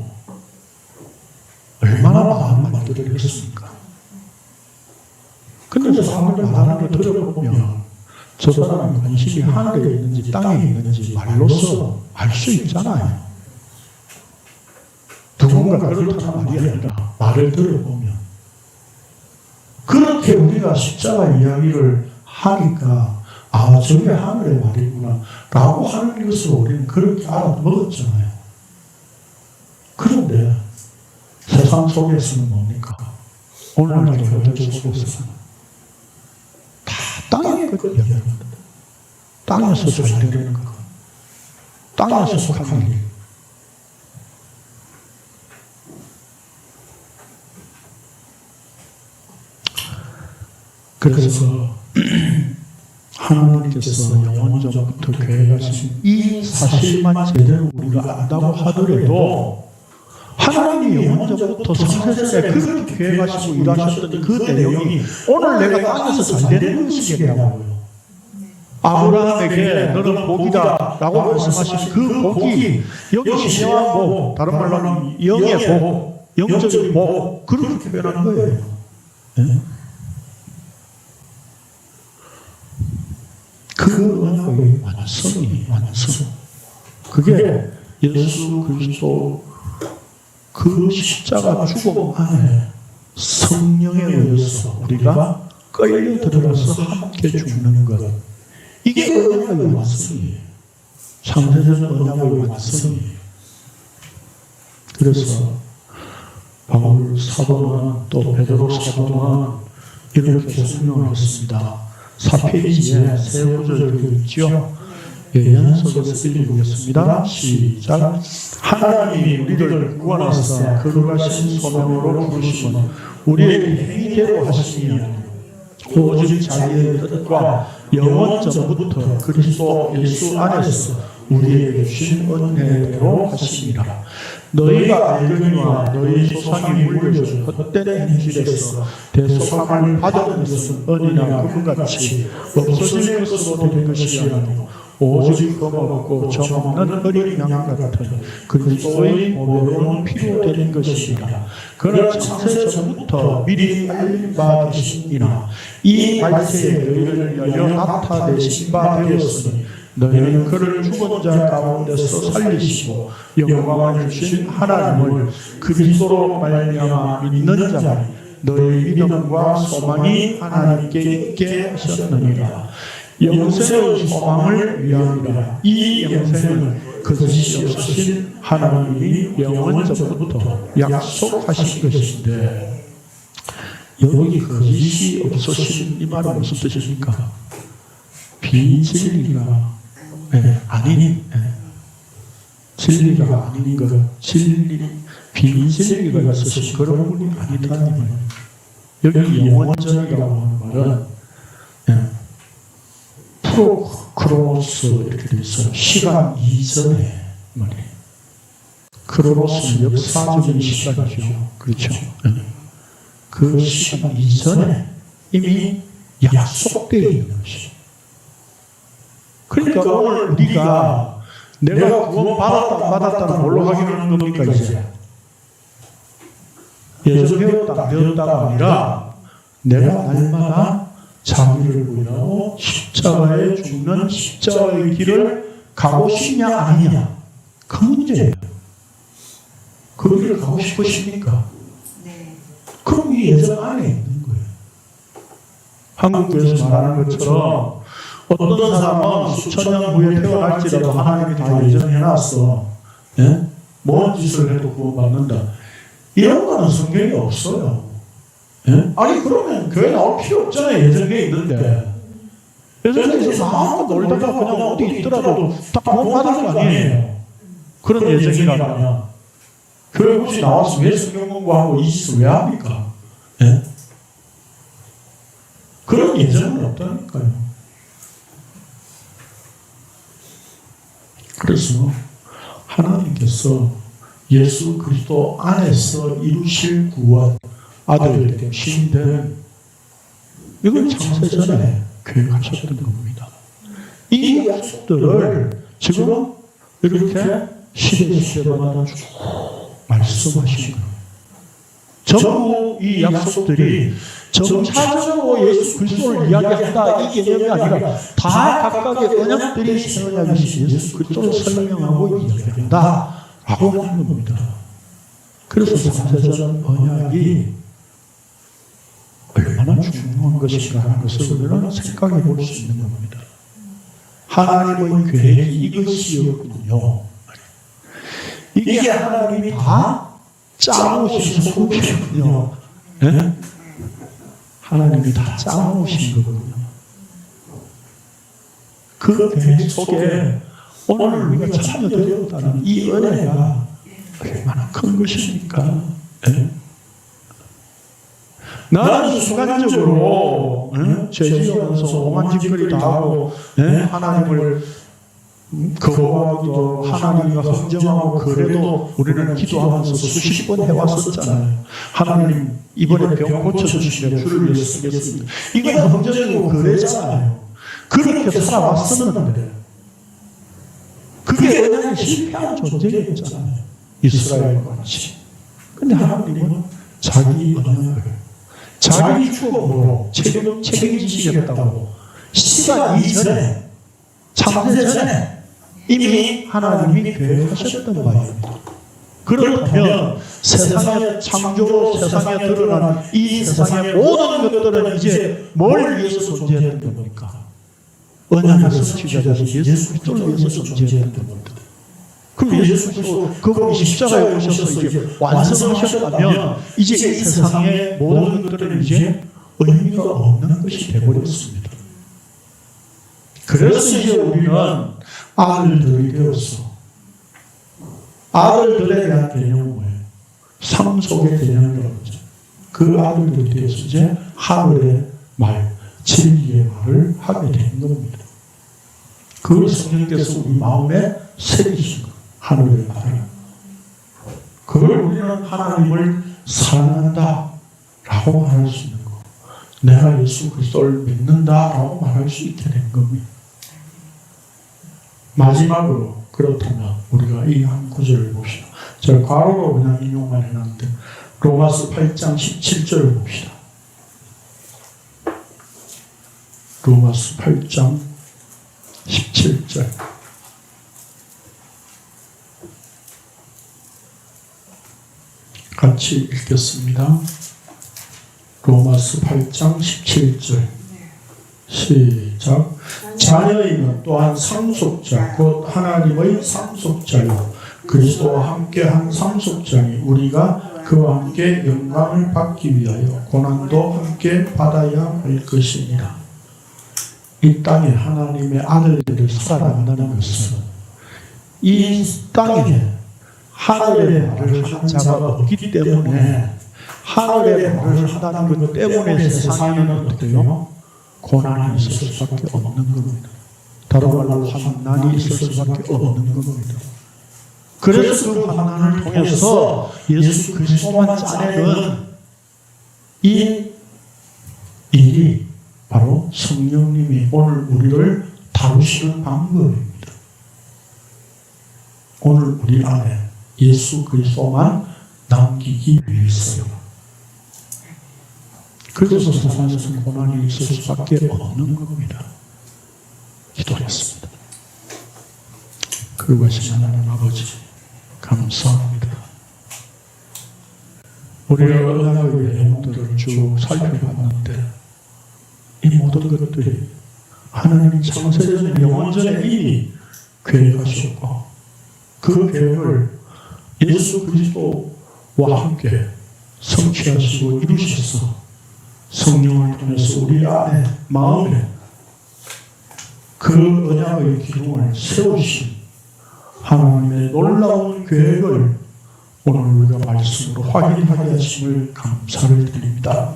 얼마나 많은 말들을 했습니까? 근데 사람들 말하는 거 들어보면 저 사람의 관심이 하늘에 있는지 땅에 있는지 말로서 알 수 있잖아요. 누군가 그렇다는 말이 아니라 말을 들어보면 그렇게 우리가 십자가 이야기를 하니까 아 저게 하늘의 말이구나 라고 하는 것을 우리는 그렇게 알아먹었잖아요. 그런데 세상 속에서는 뭡니까? 오늘날의 교회들 속에서는 다 땅의 것 이야기합니다. 땅에서 잘 되는 것, 땅에서 속한 일. 그래서 하나님께서 영원전부터 교회가 하신 이 사실만 제대로 우리가 안다고 하더라도 하나님이 영원전부터 창세전에 그렇게 계획하시고 일하셨던 그 내용이 오늘 내가 땅에서 잘 되는 것이겠냐고요. 아브라함에게 너는 복이다 라고 말씀하신 그 복이 여기 신령한 복, 다른 말로 하면 영의 복, 영적인 복 그렇게 표현한 거예요. 네? 그 언약의 완성. 그게 예수 그리스도 그 십자가 죽음 안에 성령에 의해서 우리가 끌려 들어가서 함께 죽는 것. 이게 언약의 완성이에요. 창세전 언약의 완성이에요. 그래서 바울 사도는 또 베드로 사도는 이렇게 설명을 했습니다. 4페이지에 세 구절 되어 있죠. 연속해서 읽어보겠습니다. 시작. 하나님이 우리를 구원하사 거룩하신 소명으로 부르시고 우리의 행위대로 하시니 오직 자기의 뜻과 영원 전부터 그리스도 예수 안에서 우리에게 주신 은혜대로 하시니라. 너희가 알거니와 너희 조상이 물려준 헛된 행실에서 대속함을 받은 것은 은이나 금같이 없어질 것으로 된 것이 아니고 오직 검없고 정없는 어린 양 같은 그리스도의 보배로운 피로 된 것이니라. 그는 창세 전부터 미리 알린 바 되시니라. 이 말세에 너희를 열려 나타내신 바 되었으니 너희는 그를 죽은 자 가운데서 살리시고 영광을 주신 하나님을 그리스도로 말미암아 믿는 자가 너희 믿음과 소망이 하나님께 있게 하셨느니라. 영생의 소망을 위함이라. 이 영생은 거짓이 없으신 하나님이 영원 전부터 약속하신 것인데 여기 거짓이 없으신 이 말은 무슨 뜻입니까? 비진리가 아닌 진리가 아닌 것, 비진리가 있으신 그런 분이 아니다는 말이에요. 여기 영원전이라고 하는 말은 프로크로노스 이렇게 되어 있어요. 시간 이전에 말이에요. 크로노스는 역사적인 시간이죠. 그렇죠. 그 시간 이전에 이미 약속되어 있는 것이죠. 그러니까 오늘 우리가 내가 구원 받았다는 뭘로 확인하는 겁니까 이제? 예전 배웠다가 아니라 내가 날마다 자기를 부인하고 십자가에 죽는 십자가의 길을 가고 싶냐 아니냐 그 문제예요. 그 길을 가고 싶으십니까? 네. 그럼 이 예정 안에 있는 거예요. 한국교회에서 말하는 것처럼 어떤 사람은 수천 년 후에 태어날지라도 하나님이 다 예정해놨어. 예? 뭔 짓을 해도 구원받는다. 이런 거는 성경에 없어요. 예? 아니 그러면 교회 나올 필요 없잖아요. 예정에 있는데. 예정에 있어서 마음껏 놀다가 그냥 어디 있더라도 다 구원받을 거 아니에요. 그런 예정이라면 교회 굳이 나와서 왜 성경 공부하고 이 짓을 왜 합니까? 예? 그런 예정은 없다니까요. 그래서 하나님께서 예수 그리스도 안에서 이루실 구원, 아들 됨, 신됨, 이걸 창세전에 계획하셨던 겁니다. 이 약속들을 지금 이렇게 시대마다 쭉 말씀하신 거예요. 전부 이 약속들이 정차적으로 예수 그리스도를 이야기한다 이 개념이 아니라 다 각각의 언약들이 세워야지 예수 그리스도를 설명하고 이야기한다 라고 하는 겁니다. 그래서 창세전 언약이 얼마나 중요한 것인가 하는 것을 우리는 생각해 볼 수 있는 겁니다. 하나님의 계획이 이것이었군요. 이게 하나님이 다 짜놓으신 소금이군요. 네? 하나님이 다 짜놓으신 거거든요. 그 계획 속에 오늘 우리가 참여되었다는 이 은혜가 얼마나 큰 것입니까? 네? 나는 순간적으로 죄지으면서 오만 짓거리 다 하고 하나님을 거부하기도 하나님과 흥정하고 그래도 우리는 기도하면서 수십 번 해왔었잖아요. 하나님 이번에 병 고쳐주시면 주를 위해서 쓰겠습니다. 이건 흥정이고 그래잖아요. 그렇게 살아왔었는데 그게 은혜에 실패한 존재였잖아요. 이스라엘과 같이. 근데 하나님은 자기 언약을 자기 축복으로 책임지시겠다고 시간 이전에 창세 전에 이미 하나님이 계획하셨던 바입니다. 그렇다면 세상의 창조로 세상에 드러난 이 세상의 모든 것들은 이제 뭘 위해서 존재했던 겁니까? 언약의 성취자로서 예수 그리스도를 위해서 존재했던 겁니다. 그럼 예수 그리스도 그분이 십자가에 오셔서 이제 완성하셨다면 이제 이 세상의 모든 것들은 이제 의미가 없는 것이 되어버렸습니다. 그래서 이제 우리는 아들들이 되었어. 아들들에 대한 개념은 뭐예요? 상속의 개념이라고 하죠. 그 아들들이 되어서 이제 하늘의 말, 진리의 말을 하게 된 겁니다. 그걸 성령께서 우리 마음에 새기신 거예요. 하늘의 말을. 그걸 우리는 하나님을 사랑한다 라고 말할 수 있는 거. 내가 예수 그리스도를 믿는다 라고 말할 수 있게 된 겁니다. 마지막으로 그렇다면 우리가 이 한 구절을 봅시다. 제가 괄호로 그냥 인용만 해놨는데 로마서 8장 17절을 봅시다. 로마서 8장 17절. 같이 읽겠습니다. 로마서 8장 17절. 시작. 자녀이면 또한 상속자 곧 하나님의 상속자요 그리스도와 함께한 상속자니 우리가 그와 함께 영광을 받기 위하여 고난도 함께 받아야 할 것입니다. 이 땅에 하나님의 아들들을 살아간다는 것은 이 땅에 하늘의 말을 한 자가 없기 때문에 하늘의 말을 한다는 것 때문에 세상에는 어때요? 고난이 있을 수밖에 없는 겁니다. 다른 말로 환난이 있을 수밖에 없는 겁니다. 그래서 그 환난을 통해서 예수 그리스도만 짜내는 이 일이 바로 성령님이 오늘 우리를 다루시는 방법입니다. 오늘 우리 안에 예수 그리스도만 남기기 위해서요. 그래서 세상에서 고난이 있을 수밖에 없는 겁니다. 기도하겠습니다. 그것이 하나님 아버지 감사합니다. 우리가 언약의 내용들을 쭉 살펴봤는데 이 모든 것들이 하나님 창세전에 영원전에 이미 계획하셨고 그 계획을 예수 그리스도와 함께 성취하시고 이루셔서 성령을 통해서 우리 안에 마음에 그 언약의 기둥을 세우신 하나님의 놀라운 계획을 오늘 우리가 말씀으로 확인하게 하심을 감사를 드립니다.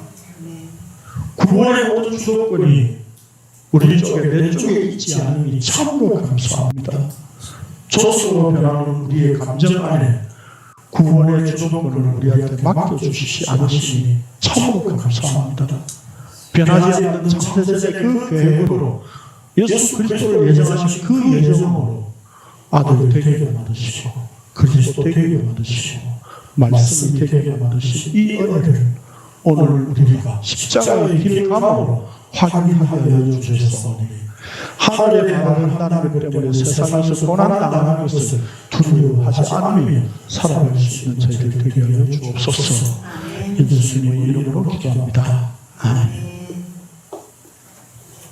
구원의 모든 주도권이 우리 쪽에 내 쪽에 있지 않으니 참으로 감사합니다. 조소로 변하는 우리의 감정 안에 구원의 주도권을 우리한테 맡겨주시지 않으시니 참으로 감사합니다. 변하지 않는 창세전의 그 계획으로 예수 그리스도를 예정하신 그 예정으로 아들 되게 만드시고 그리스도 되게 만드시고 말씀이 되게 만드신 이 은혜를 오늘 우리가 십자가의 길 감으로 확인하여 주셨사오니 하늘에 바라는 것 때문에 세상에서 고난당하는 것을 두려워하지 않으며 살아갈 수 있는 저희들 되게 하여 주옵소서. 예수님의 이름으로 기도합니다. 아멘.